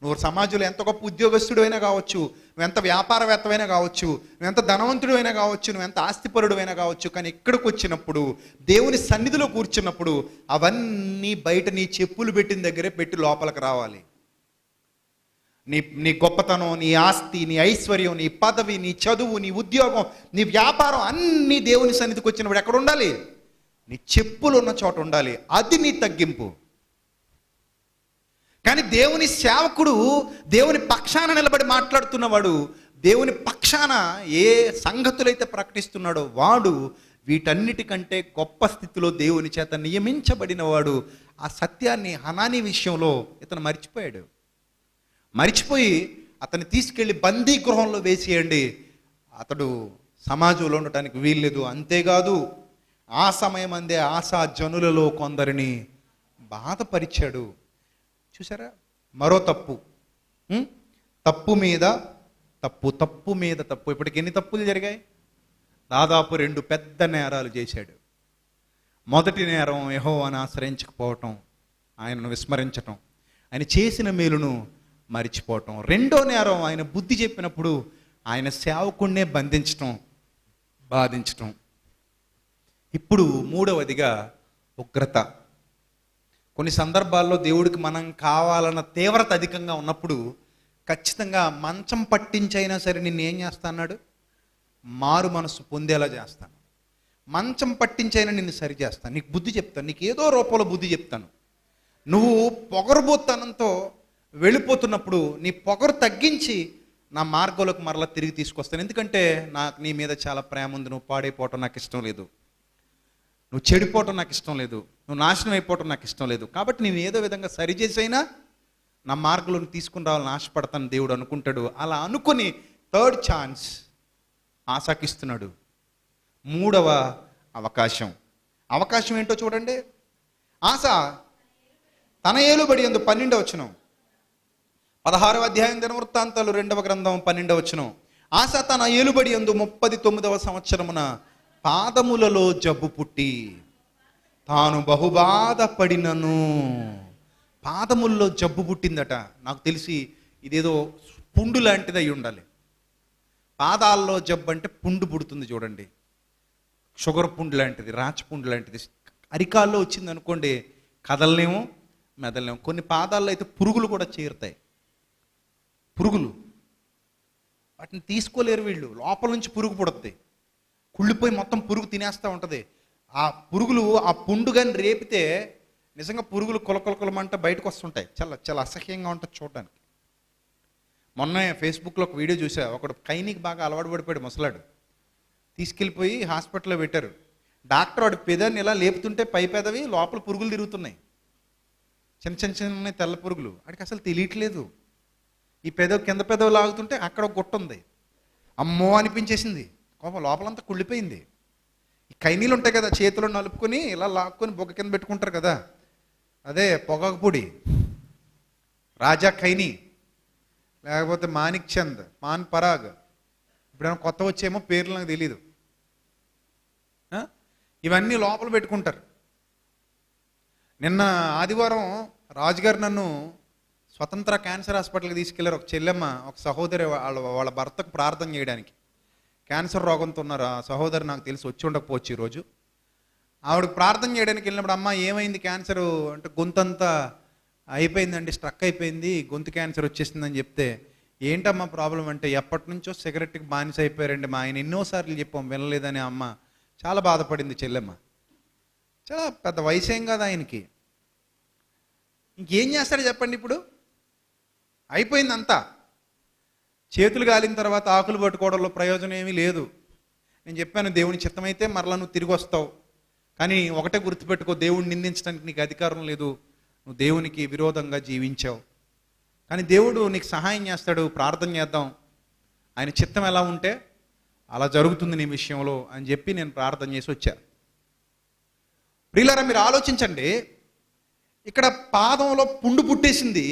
నువ్వు సమాజంలో ఎంత గొప్ప ఉద్యోగస్తుడు అయినా కావచ్చు, నువ్వెంత వ్యాపారవేత్తమైనా కావచ్చు, నువ్వెంత ధనవంతుడు అయినా కావచ్చు, నువ్వెంత ఆస్తిపరుడు అయినా కావచ్చు, కానీ ఇక్కడికి వచ్చినప్పుడు, దేవుని సన్నిధిలో కూర్చున్నప్పుడు, అవన్నీ బయట నీ చెప్పులు పెట్టిన దగ్గరే పెట్టి లోపలికి రావాలి. నీ గొప్పతనం, నీ ఆస్తి, నీ ఐశ్వర్యం, నీ పదవి, నీ చదువు, నీ ఉద్యోగం, నీ వ్యాపారం అన్నీ దేవుని సన్నిధికి వచ్చినప్పుడు ఎక్కడ ఉండాలి? నీ చెప్పులు ఉన్న చోట ఉండాలి. అది నీ తగ్గింపు. కానీ దేవుని సేవకుడు దేవుని పక్షాన నిలబడి మాట్లాడుతున్నవాడు, దేవుని పక్షాన ఏ సంగతులైతే ప్రకటిస్తున్నాడో వాడు వీటన్నిటికంటే గొప్ప స్థితిలో దేవుని చేత నియమించబడిన వాడు. ఆ సత్యాన్ని హనానీ విషయంలో ఇతను మరిచిపోయి అతన్ని తీసుకెళ్ళి బందీ గృహంలో వేసేయండి, అతడు సమాజంలో ఉండటానికి వీల్లేదు. అంతేకాదు, ఆ సమయం అందే ఆశా జనులలో కొందరిని బాధపరిచాడు. చూసారా, మరో తప్పు మీద తప్పు. ఇప్పటికి ఎన్ని తప్పులు జరిగాయి? దాదాపు 2 పెద్ద నేరాలు చేశాడు. మొదటి నేరం యెహోవాను ఆశ్రయించకపోవటం, ఆయనను విస్మరించటం, ఆయన చేసిన మేలును మరిచిపోవటం. రెండో నేరం ఆయన బుద్ధి చెప్పినప్పుడు ఆయన సేవకుణ్ణే బాధించటం. ఇప్పుడు మూడవదిగా ఉగ్రత. కొన్ని సందర్భాల్లో దేవుడికి మనం కావాలన్న తీవ్రత అధికంగా ఉన్నప్పుడు ఖచ్చితంగా మంచం పట్టించైనా సరే నిన్ను ఏం చేస్తా అన్నాడు? మారు మనసు పొందేలా చేస్తాను. మంచం పట్టించైనా నిన్ను సరి చేస్తాను, నీకు బుద్ధి చెప్తాను, నీకు ఏదో రూపంలో బుద్ధి చెప్తాను. నువ్వు పొగరుబోత్తనంతో వెళ్ళిపోతున్నప్పుడు నీ పొగరు తగ్గించి నా మార్గంలోకి మరలా తిరిగి తీసుకొస్తాను. ఎందుకంటే నాకు నీ మీద చాలా ప్రేమ ఉంది. నువ్వు పాడైపోవటం నాకు ఇష్టం లేదు, నువ్వు చెడిపోవటం నాకు ఇష్టం లేదు, నువ్వు నాశనం అయిపోవటం నాకు ఇష్టం లేదు. కాబట్టి నేను ఏదో విధంగా సరిచేసైనా నా మార్గంలోకి తీసుకుని రావాలని ఆశపడతాను దేవుడు అనుకుంటాడు. అలా అనుకుని థర్డ్ ఛాన్స్ ఆశకిస్తున్నాడు. మూడవ అవకాశం ఏంటో చూడండి. ఆశ తన ఏలుబడి యందు 12వ వచనం, 16వ అధ్యాయం దినవృత్తాంతాలు 2వ గ్రంథం 12వ వచనం. ఆశ తన ఏలుబడి యందు 39వ సంవత్సరమున పాదములలో జబ్బు పుట్టి తాను బహుబాధపడినను. పాదముల్లో జబ్బు పుట్టిందట. నాకు తెలిసి ఇదేదో పుండు లాంటిది అయి ఉండాలి. పాదాల్లో జబ్బు అంటే పుండు పుడుతుంది చూడండి, షుగర్ పుండు లాంటిది, రాచపుండు లాంటిది. అరికాల్లో వచ్చింది అనుకోండి, కదలనేమో మెదలనేమో. కొన్ని పాదాల్లో అయితే పురుగులు కూడా చేరుతాయి. పురుగులు వాటిని తీసుకోలేరు వీళ్ళు. లోపల నుంచి పురుగు పుడుతుంది, కుళ్ళిపోయి మొత్తం పురుగు తినేస్తూ ఉంటుంది. ఆ పురుగులు ఆ పుండు కానీ రేపితే నిజంగా పురుగులు కులకులకులమంట బయటకు వస్తుంటాయి. చాలా చాలా అసహ్యంగా ఉంటుంది చూడడానికి. మొన్న ఫేస్బుక్లో ఒక వీడియో చూసా. ఒకడు కైనీకి బాగా అలవాటు పడిపోయాడు ముసలాడు. తీసుకెళ్ళిపోయి హాస్పిటల్లో పెట్టారు. డాక్టర్ వాడి పెదాన్ని ఇలా లేపుతుంటే పై పెదవి లోపల పురుగులు తిరుగుతున్నాయి, చిన్న తెల్ల పురుగులు. వాడికి అసలు తెలియట్లేదు. ఈ పెదవి కింద పెదవి లాగుతుంటే అక్కడ ఒక గుట్ట ఉంది. అమ్మో అనిపించేసింది. కోపం లోపలంతా కుళ్ళిపోయింది. ఈ కైనీలు ఉంటాయి కదా, చేతిలో నలుపుకొని ఇలా లాక్కొని బొగ్గ కింద పెట్టుకుంటారు కదా, అదే పొగాకు పొడి, రాజా ఖైనీ, లేకపోతే మాణిక్ చంద్, మాన్ పరాగ్, ఇప్పుడేమో కొత్త వచ్చేమో పేర్లు నాకు తెలీదు. ఇవన్నీ లోపల పెట్టుకుంటారు. నిన్న ఆదివారం రాజుగారు నన్ను స్వతంత్ర క్యాన్సర్ హాస్పిటల్కి తీసుకెళ్లారు. ఒక చెల్లెమ్మ, ఒక సహోదరి వాళ్ళ భర్తకు ప్రార్థన చేయడానికి. క్యాన్సర్ రోగంతో ఉన్నారు. ఆ సహోదరి నాకు తెలిసి వచ్చి ఉండకపోవచ్చు ఈరోజు. ఆవిడకి ప్రార్థన చేయడానికి వెళ్ళినప్పుడు, అమ్మ ఏమైంది క్యాన్సర్ అంటే, గొంతంతా అయిపోయిందండి, స్ట్రక్ అయిపోయింది, గొంతు క్యాన్సర్ వచ్చేసిందని చెప్తే, ఏంటమ్మా ప్రాబ్లం అంటే, ఎప్పటి నుంచో సిగరెట్కి బానిస అయిపోయారండి, మా ఆయన ఎన్నోసార్లు చెప్పాం వినలేదని. అమ్మ చాలా బాధపడింది చెల్లెమ్మ. చాలా పెద్ద వయసు ఏం కాదు ఆయనకి. ఇంకేం చేస్తాడు చెప్పండి, ఇప్పుడు అయిపోయింది అంతా. చేతులు గాలిన తర్వాత ఆకులు పట్టుకోవడంలో ప్రయోజనం ఏమీ లేదు. నేను చెప్పాను, దేవుని చిత్తమైతే మరలా నువ్వు తిరిగి వస్తావు, కానీ ఒకటే గుర్తుపెట్టుకో, దేవుడిని నిందించడానికి నీకు అధికారం లేదు. నువ్వు దేవునికి విరోధంగా జీవించావు, కానీ దేవుడు నీకు సహాయం చేస్తాడు. ప్రార్థన చేద్దాం, ఆయన చిత్తం ఎలా ఉంటే అలా జరుగుతుంది నీ విషయంలో అని చెప్పి నేను ప్రార్థన చేసి వచ్చా. ప్రియులారా, మీరు ఆలోచించండి, ఇక్కడ పాదంలో పుండు పుట్టేసింది.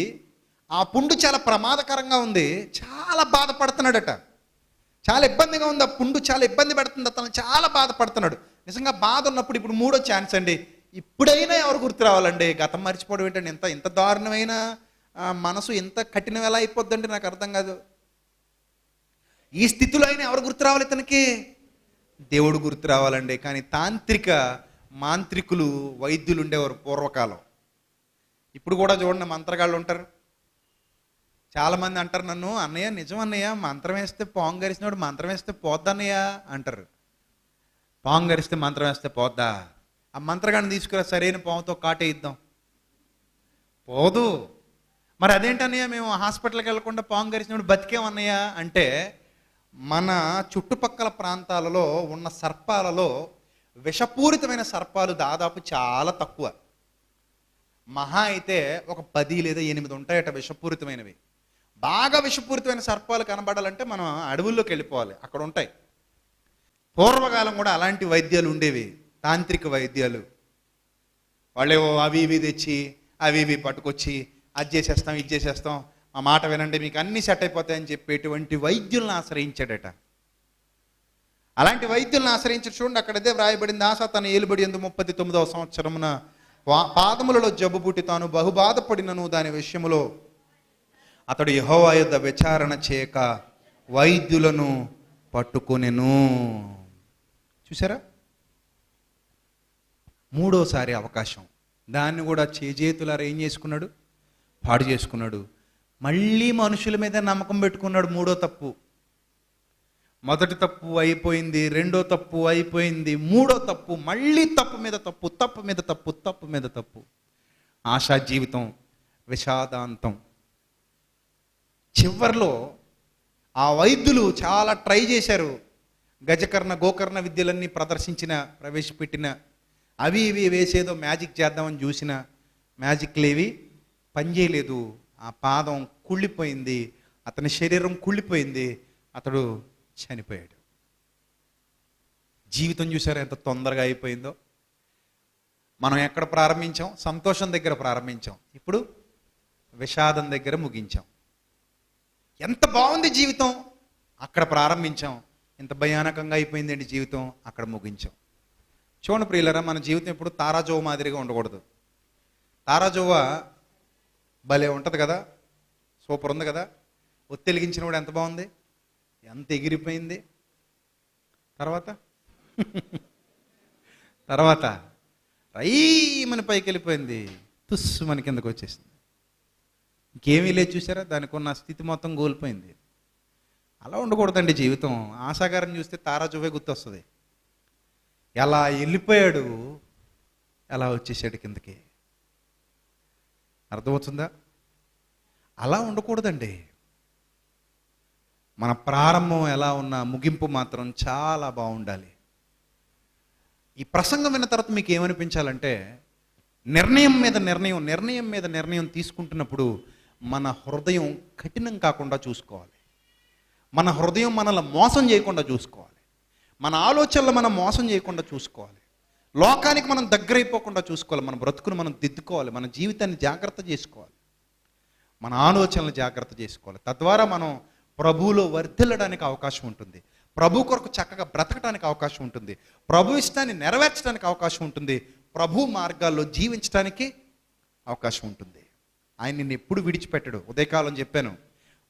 ఆ పుండు చాలా ప్రమాదకరంగా ఉంది. చాలా బాధపడుతున్నాడట, చాలా ఇబ్బందిగా ఉంది. ఆ పుండు చాలా ఇబ్బంది పెడుతుంది, అతను చాలా బాధపడుతున్నాడు. నిజంగా బాధ ఉన్నప్పుడు ఇప్పుడు మూడో ఛాన్స్ అండి. ఇప్పుడైనా ఎవరు గుర్తు రావాలండి? గతం మర్చిపోవడం ఏంటండి? ఇంత దారుణమైన మనసు ఎంత కఠినం ఎలా అయిపోద్దండి, నాకు అర్థం కాదు. ఈ స్థితిలో అయినా ఎవరు గుర్తు రావాలి ఇతనికి? దేవుడు గుర్తు రావాలండి. కానీ మాంత్రికులు, వైద్యులు ఉండేవారు పూర్వకాలం. ఇప్పుడు కూడా చూడండి, మంత్రగాళ్ళు ఉంటారు. చాలామంది అంటారు నన్ను, అన్నయ్య నిజం అన్నయ్య, మంత్రం వేస్తే పాము గరిసినప్పుడు మంత్రం వేస్తే పోద్దన్నయ్య అంటారు. పాము గరిస్తే మంత్రం వేస్తే పోద్దా? ఆ మంత్రగాడిని తీసుకురా, సరైన పాముతో కాటేయిద్దాం, పోదు. మరి అదేంటన్నయ్య, మేము హాస్పిటల్కి వెళ్ళకుండా పాము గరిసినప్పుడు బతికేమన్నయ్య అంటే, మన చుట్టుపక్కల ప్రాంతాలలో ఉన్న సర్పాలలో విషపూరితమైన సర్పాలు దాదాపు చాలా తక్కువ. మహా అయితే ఒక 10 లేదా 8 ఉంటాయట విషపూరితమైనవి. బాగా విషపూరితమైన సర్పాలు కనబడాలంటే మనం అడవుల్లోకి వెళ్ళిపోవాలి, అక్కడ ఉంటాయి. పూర్వకాలం కూడా అలాంటి వైద్యాలు ఉండేవి, తాంత్రిక వైద్యాలు. వాళ్ళేవో అవి ఇవి తెచ్చి అవి ఇవి పట్టుకొచ్చి అది చేసేస్తాం ఇది చేసేస్తాం, ఆ మాట వినండి మీకు అన్నీ సెట్ అయిపోతాయని చెప్పేటువంటి వైద్యులను ఆశ్రయించాడట. అలాంటి వైద్యులను ఆశ్రయించి చూడండి, అక్కడ అదే వ్రాయబడింది. ఆశ తన ఏలుబడి ఎందు 39వ సంవత్సరమున పాదములలో జబ్బు పుట్టి తాను బహుబాధపడినను దాని విషయములో అతడు యెహోవా యొద్ద విచారణ చేయక వైద్యులను పట్టుకొనెను. చూసారా, మూడోసారి అవకాశం. దాన్ని కూడా చేజేతులారా ఏం చేసుకున్నాడు? పాడు చేసుకున్నాడు. మళ్ళీ మనుషుల మీద నమ్మకం పెట్టుకున్నాడు. మూడో తప్పు. మొదటి తప్పు అయిపోయింది, రెండో తప్పు అయిపోయింది, మూడో తప్పు, మళ్ళీ తప్పు మీద తప్పు, తప్పు మీద తప్పు, తప్పు మీద తప్పు. ఆశా జీవితం విషాదాంతం. చివర్లో ఆ వైద్యులు చాలా ట్రై చేశారు. గజకర్ణ గోకర్ణ విద్యలన్నీ ప్రవేశపెట్టిన అవి ఇవి వేసేదో మ్యాజిక్ చేద్దామని చూసిన మ్యాజిక్లేవి పనిచేయలేదు. ఆ పాదం కుళ్ళిపోయింది, అతని శరీరం కుళ్ళిపోయింది, అతడు చనిపోయాడు. జీవితం చూసారా ఎంత తొందరగా అయిపోయిందో. మనం ఎక్కడ ప్రారంభించాం? సంతోషం దగ్గర ప్రారంభించాం, ఇప్పుడు విషాదం దగ్గర ముగించాం. ఎంత బాగుంది జీవితం, అక్కడ ప్రారంభించాం. ఎంత భయానకంగా అయిపోయిందండి జీవితం, అక్కడ ముగించాం. చూడండి ప్రియులరా, మన జీవితం ఎప్పుడు తారాజోవ మాదిరిగా ఉండకూడదు. తారాజోవ భలే ఉంటుంది కదా, సూపర్ ఉంది కదా. ఒత్తెలిగించిన కూడా ఎంత బాగుంది, ఎంత ఎగిరిపోయింది. తర్వాత రైమని పైకి వెళ్ళిపోయింది, తుస్సు మన కిందకు వచ్చేసింది. ఇంకేమీ లేదు. చూసారా, దానికి ఉన్న స్థితి మొత్తం కోల్పోయింది. అలా ఉండకూడదండి జీవితం. ఆశాగారం చూస్తే తారాజువే గుర్తొస్తుంది. ఎలా వెళ్ళిపోయాడు, ఎలా వచ్చేసాడు కిందకి. అర్థమవుతుందా? అలా ఉండకూడదండి. మన ప్రారంభం ఎలా ఉన్నా ముగింపు మాత్రం చాలా బాగుండాలి. ఈ ప్రసంగం విన్న తర్వాత మీకు ఏమనిపించాలంటే, నిర్ణయం మీద నిర్ణయం తీసుకుంటున్నప్పుడు మన హృదయం కఠినం కాకుండా చూసుకోవాలి. మన హృదయం మనల్ని మోసం చేయకుండా చూసుకోవాలి. మన ఆలోచనలు మనం మోసం చేయకుండా చూసుకోవాలి. లోకానికి మనం దగ్గరైపోకుండా చూసుకోవాలి. మన బ్రతుకును మనం దిద్దుకోవాలి. మన జీవితాన్ని జాగ్రత్త చేసుకోవాలి. మన ఆలోచనలు జాగ్రత్త చేసుకోవాలి. తద్వారా మనం ప్రభువులో వర్ధిల్లడానికి అవకాశం ఉంటుంది. ప్రభు కొరకు చక్కగా బ్రతకడానికి అవకాశం ఉంటుంది, ప్రభు ఇష్టాన్ని నెరవేర్చడానికి అవకాశం ఉంటుంది, ప్రభు మార్గాల్లో జీవించడానికి అవకాశం ఉంటుంది. ఆయన నిన్ను ఎప్పుడు విడిచిపెట్టడు. ఉదయకాలం చెప్పాను,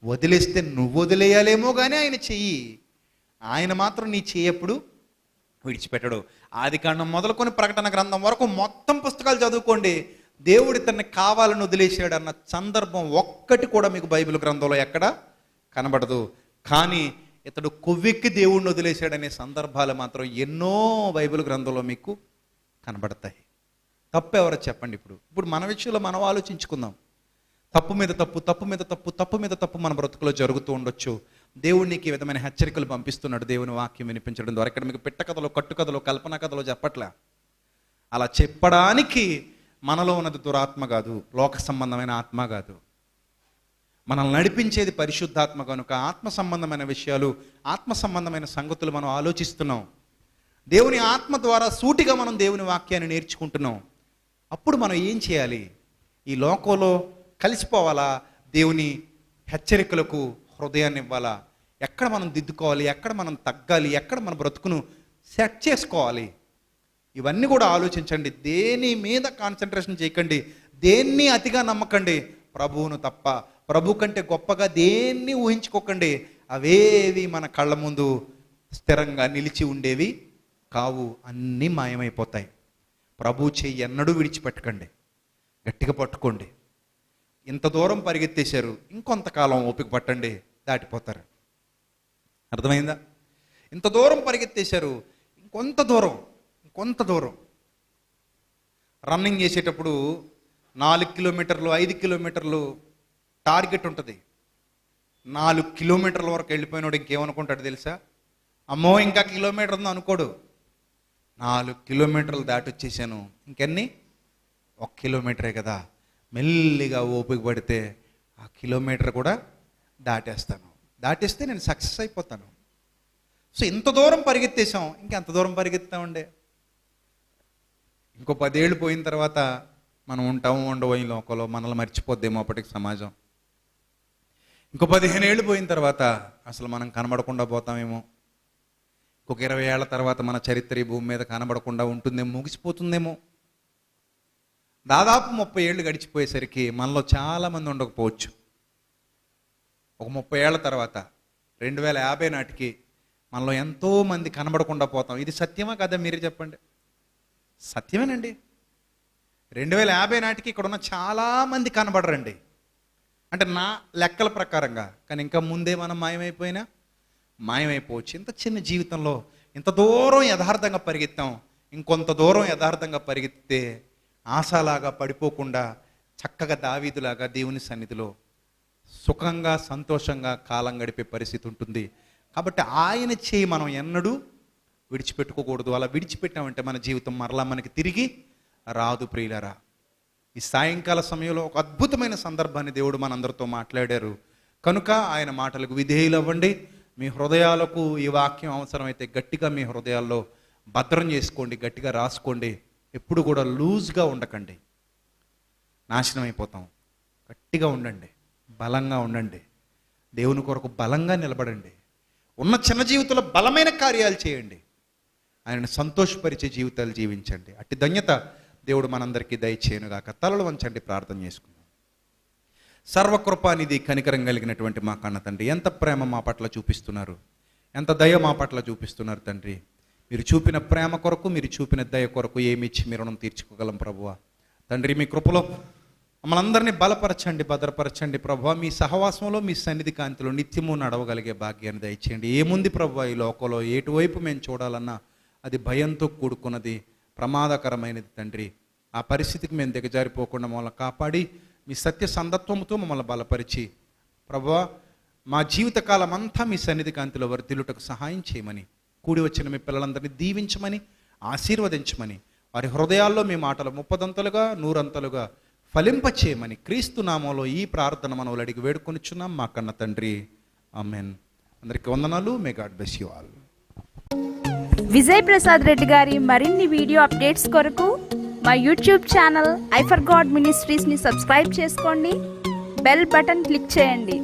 వదిలేస్తే నువ్వు వదిలేయాలేమో కానీ ఆయన చెయ్యి, ఆయన మాత్రం నీ చెయ్యి ఎప్పుడు విడిచిపెట్టడు. ఆదికాండం మొదలుకొని ప్రకటన గ్రంథం వరకు మొత్తం పుస్తకాలు చదువుకోండి, దేవుడు ఇతన్ని కావాలని వదిలేసాడు అన్న సందర్భం ఒక్కటి కూడా మీకు బైబిల్ గ్రంథంలో ఎక్కడ కనబడదు. కానీ ఇతడు కొవ్వెక్కి దేవుడిని వదిలేశాడనే సందర్భాలు మాత్రం ఎన్నో బైబిల్ గ్రంథంలో మీకు కనబడతాయి. తప్పు ఎవరో చెప్పండి. ఇప్పుడు మన విషయంలో మనం ఆలోచించుకుందాం. తప్పు మీద తప్పు, తప్పు మీద తప్పు, తప్పు మీద తప్పు మన బ్రతుకులో జరుగుతూ ఉండొచ్చు. దేవుడు నీకు ఈ విధమైన హెచ్చరికలు పంపిస్తున్నాడు దేవుని వాక్యం వినిపించడం ద్వారా. ఇక్కడ మీకు పెట్టకథలో, కట్టుకథలో, కల్పనా కథలో చెప్పట్లే. అలా చెప్పడానికి మనలో ఉన్నది దురాత్మ కాదు, లోక సంబంధమైన ఆత్మ కాదు. మనల్ని నడిపించేది పరిశుద్ధాత్మ కనుక ఆత్మ సంబంధమైన విషయాలు, ఆత్మ సంబంధమైన సంగతులు మనం ఆలోచిస్తున్నాం. దేవుని ఆత్మ ద్వారా సూటిగా మనం దేవుని వాక్యాన్ని నేర్చుకుంటున్నాం. అప్పుడు మనం ఏం చేయాలి? ఈ లోకంలో కలిసిపోవాలా? దేవుని హెచ్చరికలకు హృదయాన్ని ఇవ్వాలా? ఎక్కడ మనం దిద్దుకోవాలి, ఎక్కడ మనం తగ్గాలి, ఎక్కడ మన బ్రతుకును సెట్ చేసుకోవాలి, ఇవన్నీ కూడా ఆలోచించండి. దేని మీద కాన్సన్ట్రేషన్ చేయకండి, దేన్ని అతిగా నమ్మకండి. ప్రభువును తప్ప, ప్రభు కంటే గొప్పగా దేన్ని ఊహించుకోకండి. అవేవి మన కళ్ళ ముందు స్థిరంగా నిలిచి ఉండేవి కావు, అన్నీ మాయమైపోతాయి. ప్రభు చెయ్యి ఎన్నడూ విడిచిపెట్టకండి, గట్టిగా పట్టుకోండి. ఇంత దూరం పరిగెత్తేశారు, ఇంకొంతకాలం ఓపిక పట్టండి, దాటిపోతారు. అర్థమైందా? ఇంత దూరం పరిగెత్తేశారు, ఇంకొంత దూరం. రన్నింగ్ చేసేటప్పుడు 4 కిలోమీటర్లు 5 కిలోమీటర్లు టార్గెట్ ఉంటుంది. 4 కిలోమీటర్ల వరకు వెళ్ళిపోయినాడు ఇంకేమనుకుంటాడు తెలుసా? అమ్మో ఇంకా కిలోమీటర్ ఉందో అనుకోడు. 4 కిలోమీటర్లు దాటి వచ్చేసాను, ఇంకెన్ని? 1 కిలోమీటరే కదా, మెల్లిగా ఓపిక పడితే ఆ కిలోమీటర్ కూడా దాటేస్తాను, దాటేస్తే నేను సక్సెస్ అయిపోతాను. సో ఇంత దూరం పరిగెత్తేసాం, ఇంకెంత దూరం పరిగెత్తామండి? ఇంకో 10 ఏళ్ళు పోయిన తర్వాత మనం ఉంటాము ఉండవు ఈ లోకంలో, మనల్ని మర్చిపోద్దేమో అప్పటికి సమాజం. ఇంకో 15 ఏళ్ళు పోయిన తర్వాత అసలు మనం కనబడకుండా పోతామేమో. ఇంకొక 20 ఏళ్ల తర్వాత మన చరిత్ర ఈ భూమి మీద కనబడకుండా ఉంటుందేమో, ముగిసిపోతుందేమో. దాదాపు 30 ఏళ్ళు గడిచిపోయేసరికి మనలో చాలామంది ఉండకపోవచ్చు. ఒక 30 ఏళ్ల తర్వాత 2050 నాటికి మనలో ఎంతోమంది కనబడకుండా పోతాం. ఇది సత్యమా కదా? మీరే చెప్పండి. సత్యమేనండి. 2050 నాటికి ఇక్కడ ఉన్న చాలామంది కనబడరండి, అంటే నా లెక్కల ప్రకారంగా. కానీ ఇంకా ముందే మనం మాయమైపోవచ్చు. ఇంత చిన్న జీవితంలో ఇంత దూరం యథార్థంగా పరిగెత్తాం, ఇంకొంత దూరం యథార్థంగా పరిగెత్తితే ఆశలాగా పడిపోకుండా చక్కగా దావీదులాగా దేవుని సన్నిధిలో సుఖంగా సంతోషంగా కాలం గడిపే పరిస్థితి ఉంటుంది. కాబట్టి ఆయన చేయి మనం ఎన్నడూ విడిచిపెట్టుకోకూడదు. అలా విడిచిపెట్టామంటే మన జీవితం మరలా మనకి తిరిగి రాదు. ప్రియులారా, ఈ సాయంకాల సమయంలో ఒక అద్భుతమైన సందర్భాన్ని దేవుడు మనందరితో మాట్లాడారు కనుక ఆయన మాటలకు విధేయులు అవ్వండి. మీ హృదయాలకు ఈ వాక్యం అవసరమైతే గట్టిగా మీ హృదయాల్లో భద్రం చేసుకోండి, గట్టిగా రాసుకోండి. ఎప్పుడు కూడా లూజ్గా ఉండకండి, నాశనం అయిపోతాం. గట్టిగా ఉండండి, బలంగా ఉండండి, దేవుని కొరకు బలంగా నిలబడండి. ఉన్న చిన్న జీవితంలో బలమైన కార్యాలు చేయండి, ఆయనను సంతోషపరిచే జీవితాలు జీవించండి. అట్టి ధన్యత దేవుడు మనందరికీ దయచేయనుగాక. తలలు వంచండి, ప్రార్థన చేసుకుందాం. సర్వకృపానిధి కనికరం కలిగినటువంటి మా కన్న తండ్రి, ఎంత ప్రేమ మా పట్ల చూపిస్తున్నారు, ఎంత దయ మా పట్ల చూపిస్తున్నారు తండ్రి. మీరు చూపిన ప్రేమ కొరకు, మీరు చూపిన దయ కొరకు ఏమిచ్చి మీ రుణం తీర్చుకోగలం ప్రభువా. తండ్రి, మీ కృపలో మమ్మల్ని అందరినీ బలపరచండి, భద్రపరచండి ప్రభువా. మీ సహవాసంలో, మీ సన్నిధి కాంతిలో నిత్యము నడవగలిగే భాగ్యాన్ని దయచేయండి. ఏముంది ప్రభువా ఈ లోకంలో, ఎటువైపు మేము చూడాలన్నా అది భయంతో కూడుకున్నది, ప్రమాదకరమైనది తండ్రి. ఆ పరిస్థితికి మేము దిగజారిపోకుండా మమ్మల్ని కాపాడి మీ సత్య సందత్వముతో మమ్మల్ని బలపరిచి ప్రభువా మా జీవితకాలం అంతా మీ సన్నిధి కాంతిలో వర్ధిల్లుటకు సహాయం చేయమని, కూడి వచ్చిన మీ పిల్లలందరినీ దీవించమని, ఆశీర్వదించమని, వారి హృదయాల్లో మీ మాటలు 30 100 ఫలింపచేయమని క్రీస్తు నామంలో ఈ ప్రార్థన మనవులు అడిగి వేడుకొనిచున్నాం మా కన్న తండ్రి. ఆమెన్. అందరికీ వందనాలు. May God bless you all. Vijay Prasad Reddy గారి మరిన్ని వీడియో అప్డేట్స్ కొరకు మా YouTube channel I for God మినిస్ట్రీస్ని సబ్స్క్రైబ్ చేసుకోండి, బెల్ బటన్ క్లిక్ చేయండి.